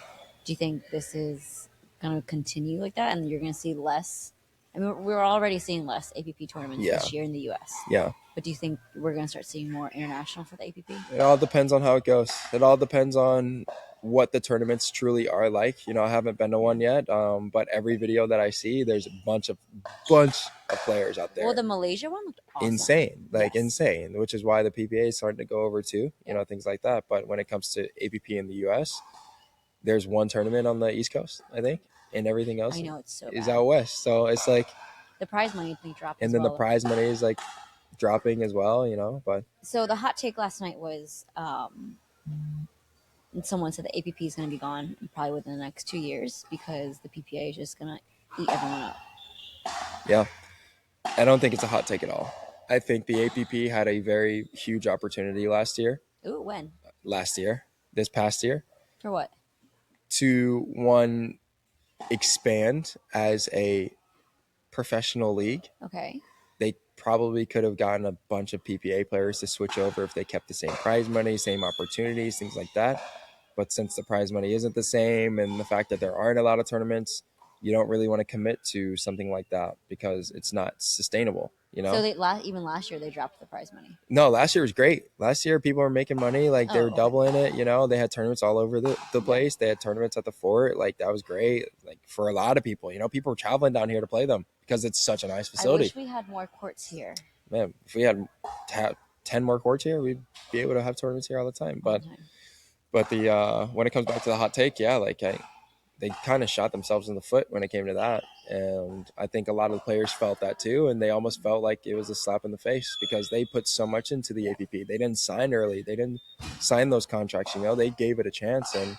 do you think this is going to continue like that and you're going to see less? I mean, we're already seeing less APP tournaments Yeah. this year in the US. Yeah. But do you think we're going to start seeing more international for the APP? It all depends on how it goes. It all depends on what the tournaments truly are like. I haven't been to one yet, but every video that I see, there's a bunch of players out there. Well, the Malaysia one looked awesome. Insane, Yes. insane, which is why the PPA is starting to go over too, Yeah. Things like that. But when it comes to APP in the US, there's one tournament on the East Coast, I think, and everything else I know, it's so is bad. out west. So it's like The prize money may drop and as then well. the prize money is like dropping as well, but So the hot take last night was and someone said the APP is going to be gone probably within the next 2 years because the PPA is just going to eat everyone up. yeah. I don't think it's a hot take at all. I think the APP had a very huge opportunity last year. Ooh, when? This past year, For what? to expand as a professional league. Okay. They probably could have gotten a bunch of PPA players to switch over if they kept the same prize money, same opportunities, things like that. But since the prize money isn't the same and the fact that there aren't a lot of tournaments, you don't really want to commit to something like that because it's not sustainable, So even last year they dropped the prize money. No, last year was great. Last year people were making money, like they were okay. doubling it, They had tournaments all over the place. They had tournaments at the fort, like that was great. Like for a lot of people, people were traveling down here to play them because it's such a nice I facility. wish we had more courts here. Man, if we had 10 more courts here, we'd be able to have tournaments here all the time. But the when it comes back to the hot take, yeah, like they kind of shot themselves in the foot when it came to that. And I think a lot of the players felt that too. And they almost felt like it was a slap in the face because they put so much into the APP. They didn't sign early. They didn't sign those contracts, they gave it a chance. And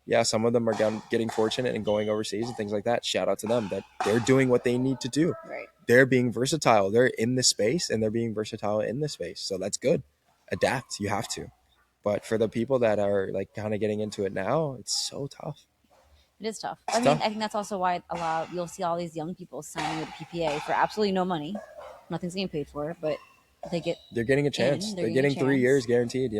yeah, some of them are getting fortunate and going overseas and things like that. Shout out to them that they're doing what they need to do. Right. They're being versatile. They're in the space and they're being versatile in the space. So that's good. Adapt. You have to. But for the people that are like kind of getting into it now, it's so tough. It is tough. It's I tough. think that's also why you'll see all these young people signing with PPA for absolutely no money. Nothing's getting paid for it, but they're getting a chance. They're getting 3 years guaranteed,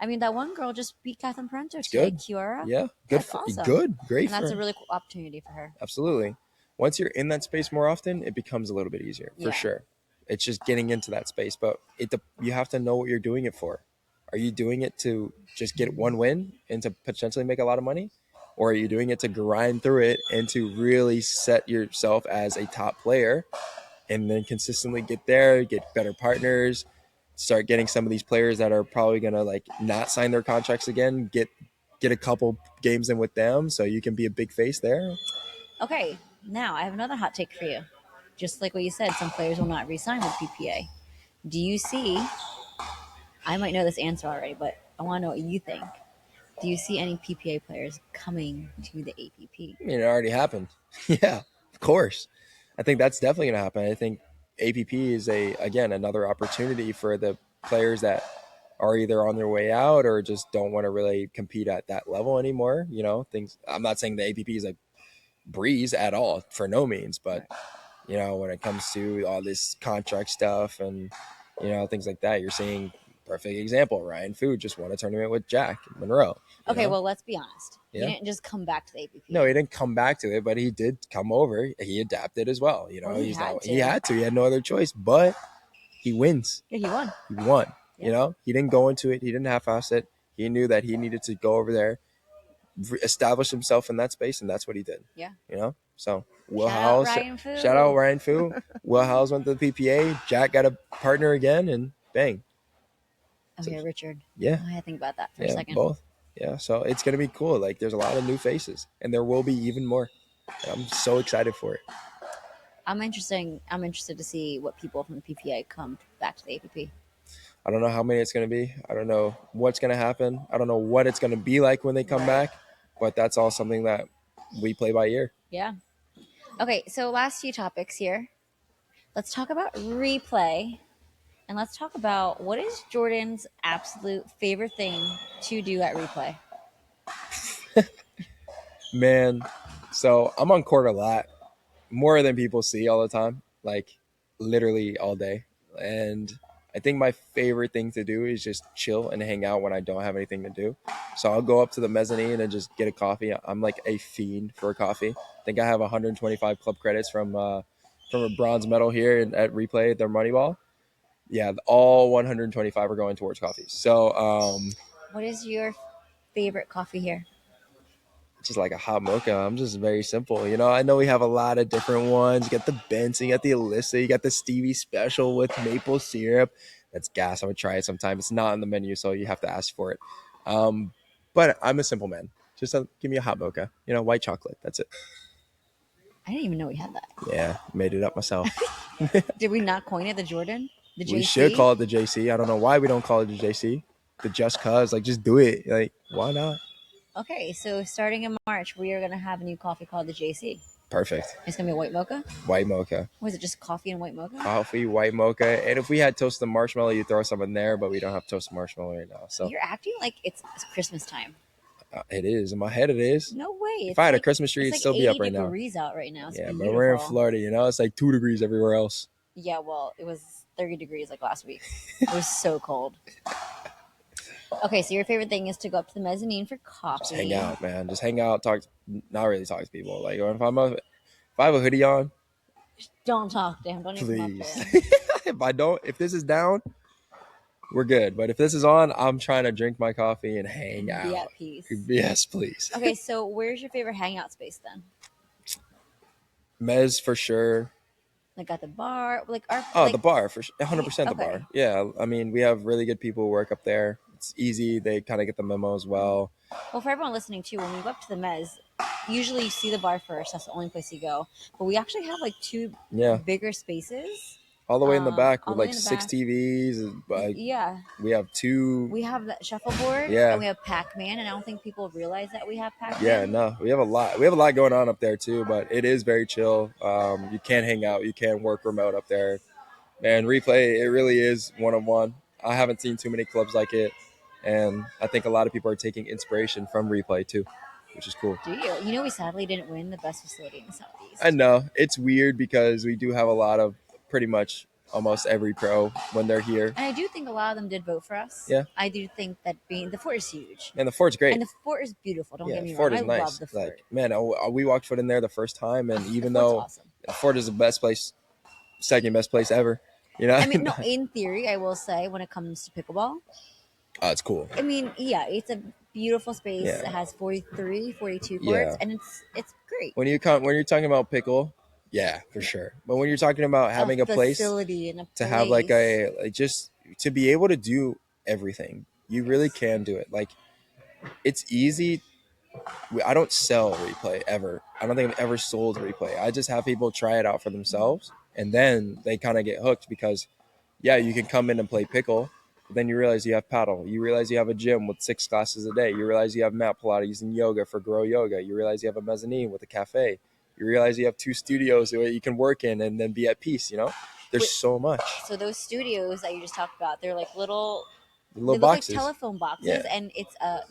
I mean, that one girl just beat Catherine Parento today, Kiora. Yeah, that's awesome. Great. And that's a really cool opportunity for her. Absolutely. Once you're in that space more often, it becomes a little bit easier for sure. It's just getting into that space, but you have to know what you're doing it for. Are you doing it to just get one win and to potentially make a lot of money? Or are you doing it to grind through it and to really set yourself as a top player and then consistently get there, get better partners, start getting some of these players that are probably going to like not sign their contracts again, get a couple games in with them so you can be a big face there. Okay, now I have another hot take for you. Just like what you said, some players will not re-sign with PPA. Do you see, I might know this answer already, but I want to know what you think. Do you see any PPA players coming to the APP? I mean, it already happened. Yeah, of course. I think that's definitely going to happen. I think APP is another opportunity for the players that are either on their way out or just don't want to really compete at that level anymore. I'm not saying the APP is a breeze at all, for no means, but when it comes to all this contract stuff and things like that, you're seeing perfect example. Ryan Fu just won a tournament with Jack Monroe. Okay, well, let's be honest. Yeah. He didn't just come back to the APP. No, he didn't come back to it, but he did come over. He adapted as well. He had to. He had no other choice, but he wins. Yeah, he won. He won. Yeah. He didn't go into it. He didn't half-ass it. He knew that he needed to go over there, establish himself in that space, and that's what he did. Yeah. So Will Howells, shout out Ryan Fu. Will Howells went to the PPA. Jack got a partner again, and bang. Oh yeah, Richard. Yeah. I had to think about that for a Yeah, second. both. Yeah, so it's gonna be cool. Like, there's a lot of new faces, and there will be even more. And I'm so excited for it. I'm interested to see what people from the PPA come back to the APP. I don't know how many it's gonna be. I don't know what's gonna happen. I don't know what it's gonna be like when they come Right. back. But that's all something that we play by ear. Yeah. Okay, so last few topics here. Let's talk about replay, and let's talk about what is Jordan's absolute favorite thing to do at replay. Man, so I'm on court a lot, more than people see all the time, like literally all day. And I think my favorite thing to do is just chill and hang out when I don't have anything to do. So I'll go up to the mezzanine and just get a coffee. I'm like a fiend for a coffee. I think I have 125 club credits from a bronze medal here at Replay at their Moneyball. Yeah, all 125 are going towards coffees. So What is your favorite coffee here? just like a hot mocha. I'm just very simple. You know, I know we have a lot of different ones. You got the Benson, you got the Alyssa, you got the Stevie Special with maple syrup. That's gas. I would try it sometime. It's not on the menu, so you have to ask for it. But I'm a simple man. Just give me a hot mocha. You know, white chocolate. That's it. I didn't even know we had that. Yeah, made it up myself. Did we not coin it the Jordan? The JC? We should call it the JC. I don't know why we don't call it the JC. The just cause. Like, just do it. Like, why not? Okay, so starting in March, we are going to have a new coffee called the JC. Perfect. It's going to be a white mocha? White mocha. Was it just coffee and white mocha? Coffee, white mocha. And if we had toasted marshmallow, you throw some in there, but we don't have toasted marshmallow right now. So You're acting like it's Christmas time. it is. In my head, it is. No way. If I had a Christmas tree, it'd like still be up right now. 80 degrees out right now. It's Yeah, but beautiful. we're in Florida, you know? It's like 2 degrees everywhere else. Yeah, well, it was 30 degrees like last week. It was so cold. Okay, so your favorite thing is to go up to the mezzanine for coffee. Just hang out, man. Just hang out, not really talk to people. Like, if I have a hoodie on, don't talk to him. Don't even come up please. to him. If this is down, we're good. But if this is on, I'm trying to drink my coffee and hang out. Be at peace. Yes, please. Okay, so where's your favorite hangout space then? Mez for sure. Like at the bar? The bar for 100%. The Okay. bar. Yeah, I mean, we have really good people who work up there. It's easy. They kind of get the memo as well. Well, for everyone listening too, when we go up to the Mez, usually you see the bar first. That's the only place you go. But we actually have like two bigger spaces. All the way in the back with like in the 6 back. TVs. Yeah. We have 2. We have that shuffleboard. Yeah. And we have Pac-Man. And I don't think people realize that we have Pac-Man. Yeah, no. We have a lot. We have a lot going on up there too, but it is very chill. You can hang out. You can work remote up there. Man, Replay, it really is one-on-one. I haven't seen too many clubs like it. And I think a lot of people are taking inspiration from Replay too, which is cool. Do you? You know, we sadly didn't win the best facility in the Southeast. I know. It's weird because we do have a lot of pretty much almost every pro when they're here. And I do think a lot of them did vote for us. Yeah. I do think that the fort is huge. And the fort's great. And the fort is beautiful. Don't get me fort wrong. is I nice. love the fort. Like, man, we walked foot in there the first time, and even the fort's though awesome. the fort is the best place, second best place ever, you know? I mean, no, in theory, I will say when it comes to pickleball. Oh, it's cool. I mean, yeah, it's a beautiful space. Yeah. It has 43, 42 courts, and it's great. When you're talking about pickle, yeah, for sure. But when you're talking about having a place to have like just to be able to do everything, you really can do it. Like, it's easy. I don't sell Replay ever. I don't think I've ever sold Replay. I just have people try it out for themselves, and then they kind of get hooked because, yeah, you can come in and play pickle. But then you realize you have paddle. You realize you have a gym with 6 classes a day. You realize you have mat Pilates and yoga for Grow Yoga. You realize you have a mezzanine with a cafe. You realize you have 2 studios where you can work in and then be at peace, you know? There's so much. So those studios that you just talked about, they're like little boxes. Like telephone boxes, and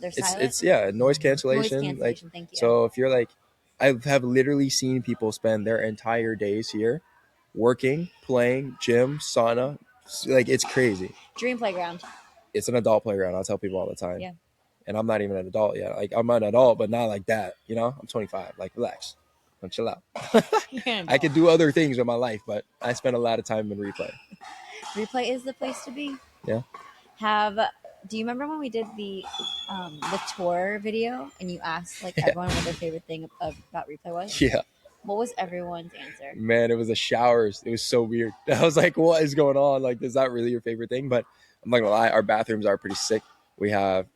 they're silent. It's noise cancellation. Like, thank you. So if you're like, I have literally seen people spend their entire days here working, playing, gym, sauna. Like, it's crazy. Dream playground. It's an adult playground. I'll tell people all the time. Yeah. And I'm not even an adult yet. Like, I'm an adult, but not like that. You know, I'm 25. Like, relax. Don't chill out. I could do other things with my life, but I spend a lot of time in Replay. Replay is the place to be. Yeah. Do you remember when we did the tour video and you asked like everyone what their favorite thing about Replay was? Yeah. What was everyone's answer? Man, it was the showers. It was so weird. I was like, what is going on? Like, is that really your favorite thing? But I'm not gonna lie, our bathrooms are pretty sick. We have,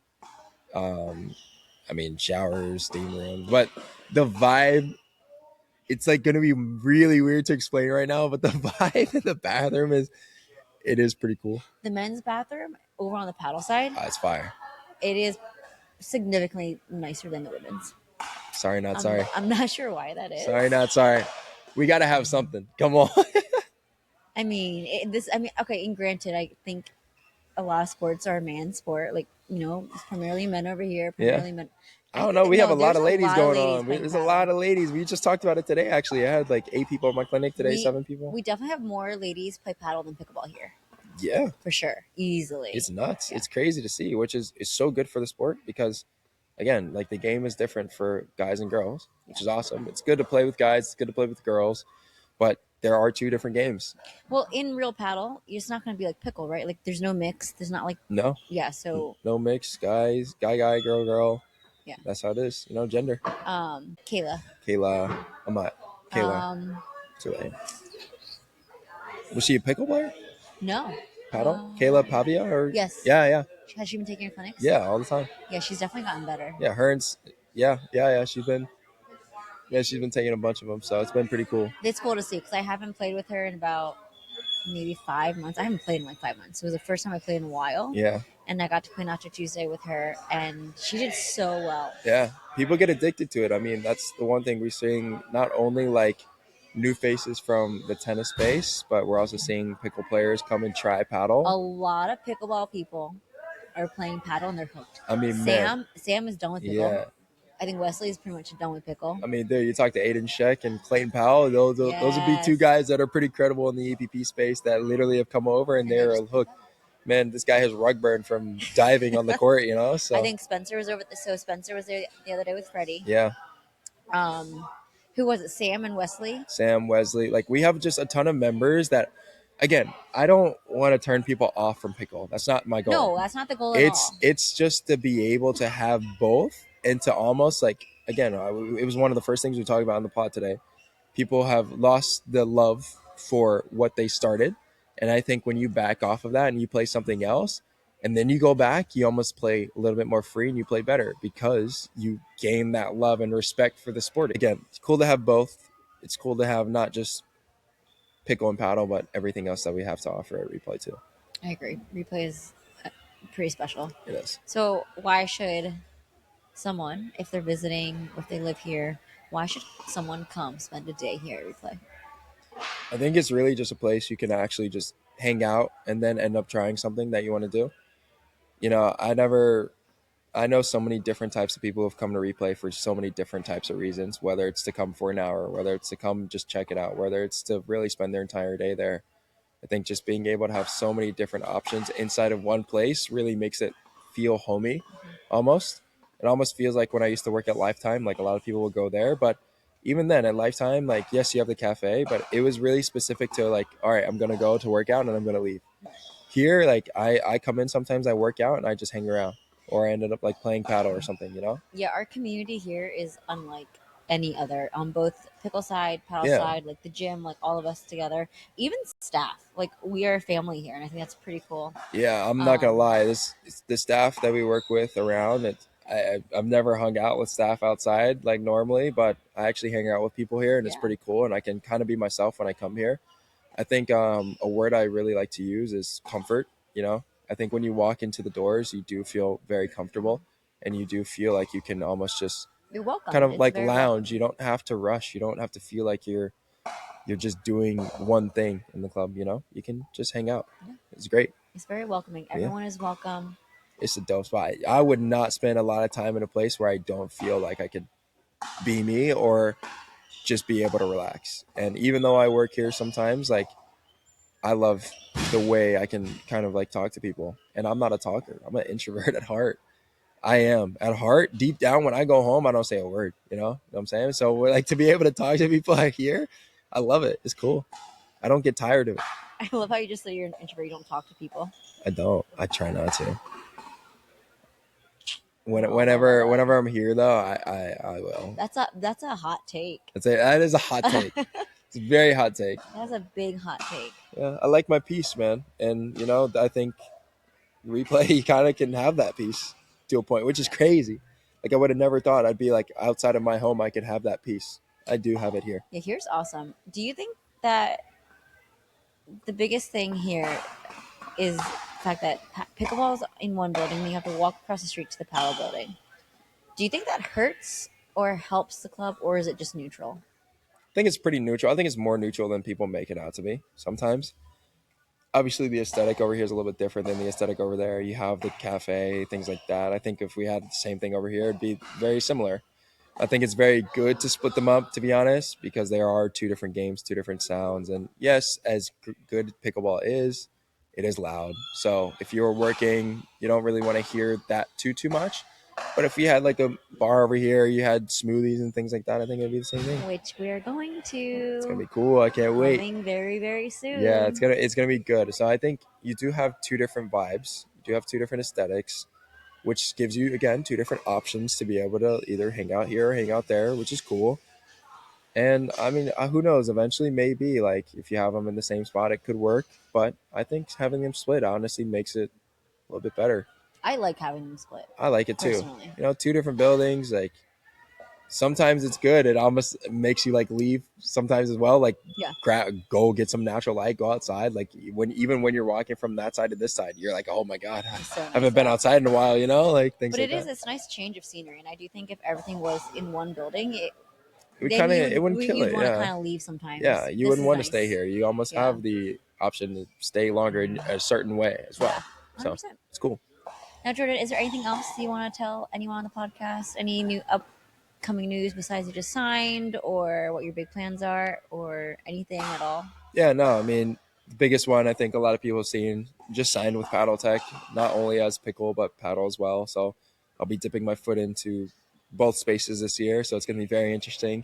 I mean, showers, steam rooms, but the vibe, it's like gonna be really weird to explain right now, but the vibe in the bathroom it is pretty cool. The men's bathroom over on the paddle side, It's fire. it is significantly nicer than the women's. Sorry, not sorry. I'm not sure why that is. Sorry, not sorry. We gotta have something. Come on. I mean, okay. And granted, I think a lot of sports are a man's sport. Like, it's primarily men over here. Primarily Yeah. men. I don't know. We have a lot of ladies going on. playing There's a paddle. lot of ladies. We just talked about it today. Actually, I had like 8 people in my clinic today. 7 people. We definitely have more ladies play paddle than pickleball here. Yeah, For sure, easily. it's nuts. Yeah. It's crazy to see, which is so good for the sport because, again, like the game is different for guys and girls, which is awesome. It's good to play with guys. It's good to play with girls, but there are 2 different games. Well, in real paddle, it's not going to be like pickle, right? Like, there's no mix. There's not like No, yeah. So no mix. Guys, guy, girl. Yeah. That's how it is. Gender. Kayla. I'm not. Kayla. Too late. Was she a pickle player? No. Paddle? Kayla Pavia? Or Yes. Yeah. Has she been taking her clinics? Yeah, all the time. Yeah, she's definitely gotten better. Yeah, yeah. She's been taking a bunch of them, so it's been pretty cool. It's cool to see because I haven't played with her in about maybe 5 months. I haven't played in like 5 months. It was the first time I played in a while. Yeah. And I got to play Nacho Tuesday with her, and she did so well. Yeah, people get addicted to it. I mean, that's the one thing we're seeing. Not only like new faces from the tennis space, but we're also seeing pickle players come and try paddle. A lot of pickleball people are playing paddle and they're hooked. I mean, Sam is done with pickle. Yeah. I think Wesley is pretty much done with pickle. I mean, dude, you talk to Aiden Sheck and Clayton Powell. Those would be 2 guys that are pretty credible in the EPP space that literally have come over and they're hooked. Man, this guy has rug burn from diving on the court, So I think Spencer was over. So Spencer was there the other day with Freddie. Yeah. Who was it? Sam and Wesley. Sam, Wesley. Like, we have just a ton of members that, again, I don't want to turn people off from pickle. That's not my goal. No, that's not the goal at all. It's just to be able to have both and to almost like, again, it was one of the first things we talked about on the pod today. People have lost the love for what they started. And I think when you back off of that and you play something else, and then you go back, you almost play a little bit more free and you play better because you gain that love and respect for the sport. Again, it's cool to have both. It's cool to have not just pickle and paddle, but everything else that we have to offer at Replay too. I agree. Replay is pretty special. It is. So why should someone, if they're visiting or if they live here, why should someone come spend a day here at Replay? I think it's really just a place you can actually just hang out and then end up trying something that you want to do. I know so many different types of people who have come to Replay for so many different types of reasons, whether it's to come for an hour, whether it's to come just check it out, whether it's to really spend their entire day there. I think just being able to have so many different options inside of one place really makes it feel homey almost. It almost feels like when I used to work at Lifetime, like a lot of people would go there, but even then at Lifetime, like, yes, you have the cafe, but it was really specific to like, all right, I'm going to go to work out and I'm going to leave. Here, like I come in, sometimes I work out and I just hang around, or I ended up like playing paddle or something, Yeah, our community here is unlike any other on both pickle side, paddle side, like the gym, like all of us together, even staff. Like, we are a family here, and I think that's pretty cool. Yeah, I'm not gonna lie. The staff that we work with around, I've never hung out with staff outside like normally, but I actually hang out with people here, and it's pretty cool. And I can kind of be myself when I come here. I think a word I really like to use is comfort. I think when you walk into the doors, you do feel very comfortable, and you do feel like you can almost just You're welcome. kind of like lounge. Welcome. You don't have to rush. You don't have to feel like you're just doing one thing in the club. You can just hang out. Yeah. It's great. It's very welcoming. Everyone is welcome. It's a dope spot. I would not spend a lot of time in a place where I don't feel like I could be me or just be able to relax. And even though I work here sometimes, like, I love the way I can kind of like talk to people. And I'm not a talker. I'm an introvert at heart. I am at heart. Deep down, when I go home, I don't say a word. You know what I'm saying? So we're like, to be able to talk to people out here, I love it. It's cool. I don't get tired of it. I love how you just say you're an introvert. You don't talk to people. I don't. I try not to. Whenever I'm here, though, I will. That's a hot take. That is a hot take. It's a very hot take. That's a big hot take. Yeah, I like my peace, man. And, I think replay, you kind of can have that piece to a point, which is crazy. Like I would have never thought I'd be like outside of my home, I could have that piece. I do have it here. Yeah, here's awesome. Do you think that the biggest thing here is the fact that pickleball is in one building, and you have to walk across the street to the paddle building? Do you think that hurts or helps the club, or is it just neutral? I think it's pretty neutral. I think it's more neutral than people make it out to be sometimes. Obviously, the aesthetic over here is a little bit different than the aesthetic over there. You have the cafe, things like that. I think if we had the same thing over here, it'd be very similar. I think it's very good to split them up, to be honest, because there are two different games, two different sounds. And yes, as good pickleball is, it is loud. So if you're working, you don't really want to hear that too much. But if you had like a bar over here, you had smoothies and things like that, I think it'd be the same thing. Which we are going to. It's gonna be cool. I can't wait. Coming very, very soon. Yeah, it's gonna be good. So I think you do have two different vibes. You do have two different aesthetics, which gives you again two different options to be able to either hang out here or hang out there, which is cool. And I mean, who knows? Eventually, maybe like if you have them in the same spot, it could work. But I think having them split honestly makes it a little bit better. I like having them split. I like it too. Personally. You know, two different buildings. Like sometimes it's good. It almost makes you like leave sometimes as well. Like go get some natural light, go outside. Like even when you're walking from that side to this side, you're like, oh my god, I haven't been outside in a while. You know, like things. But it is this nice change of scenery, and I do think if everything was in one building, it wouldn't kill it. You'd want to kind of leave sometimes. Yeah, you wouldn't want to stay here. You almost have the option to stay longer in a certain way as well. So it's cool. Now, Jordan, is there anything else you want to tell anyone on the podcast? Any new upcoming news besides you just signed, or what your big plans are, or anything at all? Yeah, no, I mean, the biggest one I think a lot of people have seen, just signed with Padel Tech, not only as pickle, but paddle as well. So I'll be dipping my foot into both spaces this year. So it's going to be very interesting.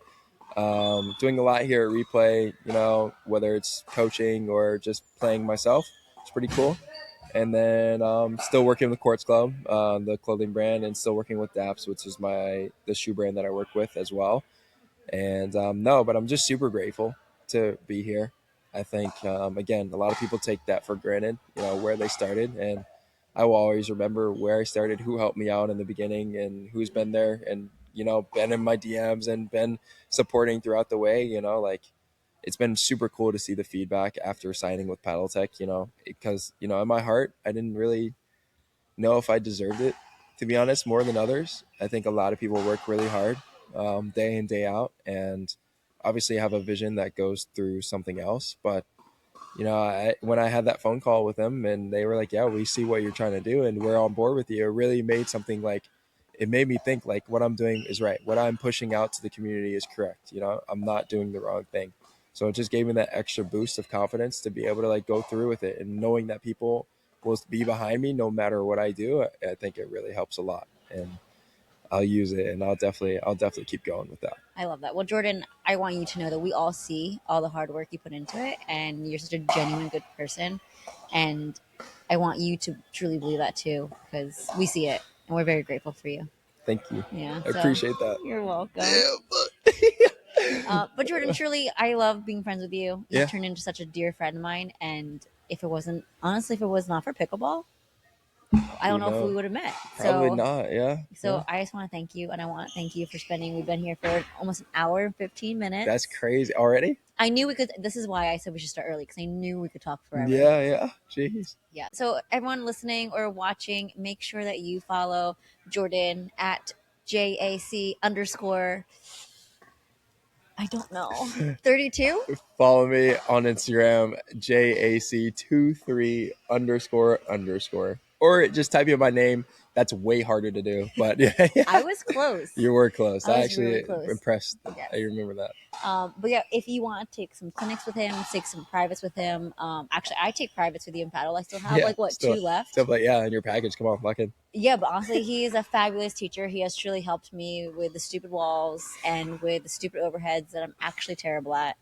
Doing a lot here at Replay, you know, whether it's coaching or just playing myself. It's pretty cool. And then still working with Quartz Club, the clothing brand, and still working with Daps, which is the shoe brand that I work with as well. And but I'm just super grateful to be here. I think, again, a lot of people take that for granted, you know, where they started. And I will always remember where I started, who helped me out in the beginning, and who's been there and, you know, been in my DMs and been supporting throughout the way, you know, like it's been super cool to see the feedback after signing with Padel Tech, you know, because, you know, in my heart, I didn't really know if I deserved it, to be honest, more than others. I think a lot of people work really hard day in, day out, and obviously have a vision that goes through something else. But, you know, when I had that phone call with them and they were like, yeah, we see what you're trying to do and we're on board with you, it really made something like, it made me think like what I'm doing is right. What I'm pushing out to the community is correct. You know, I'm not doing the wrong thing. So it just gave me that extra boost of confidence to be able to like go through with it, and knowing that people will be behind me no matter what I do. I think it really helps a lot, and I'll use it, and I'll definitely keep going with that. I love that. Well, Jordan, I want you to know that we all see all the hard work you put into it, and you're such a genuine good person. And I want you to truly believe that too, because we see it, and we're very grateful for you. Thank you. Yeah, I appreciate that. You're welcome. But Jordan, truly, I love being friends with you. You've turned into such a dear friend of mine, and if it was not for pickleball, I don't know if we would have met. Probably not, yeah. So I just want to thank you, and I want to thank you for we've been here for almost an hour and 15 minutes. That's crazy. Already? I knew we could. This is why I said we should start early, because I knew we could talk forever. Yeah. Jeez. Yeah. So everyone listening or watching, make sure that you follow Jordan at JAC_. I don't know. 32? Follow me on Instagram, JAC23__. Or just type in my name. That's way harder to do. But yeah. I was close. You were close. I actually really close. Impressed. Yes. I remember that. But yeah, if you want to take some clinics with him, take some privates with him. Actually, I take privates with you in paddle. I still have 2 left. Still, in your package. Come on, fucking. Yeah, but honestly, he is a fabulous teacher. He has truly helped me with the stupid walls and with the stupid overheads that I'm actually terrible at.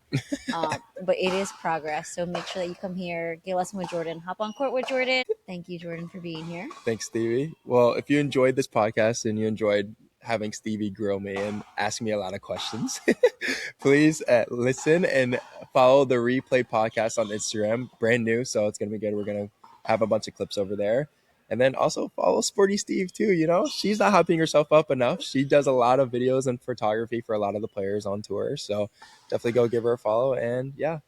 But it is progress. So make sure that you come here, get a lesson with Jordan, hop on court with Jordan. Thank you, Jordan, for being here. Thanks, Stevie. Well, if you enjoyed this podcast and you enjoyed having Stevie grill me and ask me a lot of questions, please listen and follow the Replay podcast on Instagram. Brand new, so it's going to be good. We're going to have a bunch of clips over there. And then also follow Sporty Steve too. You know, she's not hyping herself up enough. She does a lot of videos and photography for a lot of the players on tour. So definitely go give her a follow. And yeah,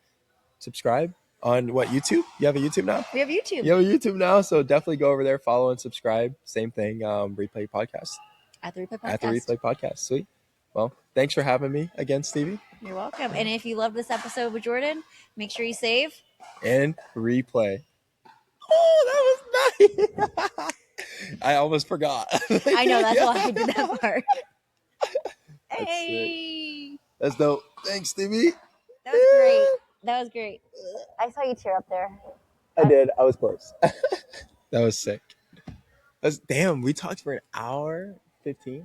subscribe on what, YouTube? You have a YouTube now? We have YouTube. You have a YouTube now, so definitely go over there, follow and subscribe. Same thing, Replay Podcast. At the Replay Podcast. At the Replay Podcast. Sweet. Well, thanks for having me again, Stevie. You're welcome. And if you love this episode with Jordan, make sure you save and replay. Oh, that was nice. I almost forgot. I know, that's why I did that part. Hey. That's dope. Thanks, Stevie. That was great. That was great. I saw you tear up there. I did. I was close. That was sick. Damn, we talked for an hour 15.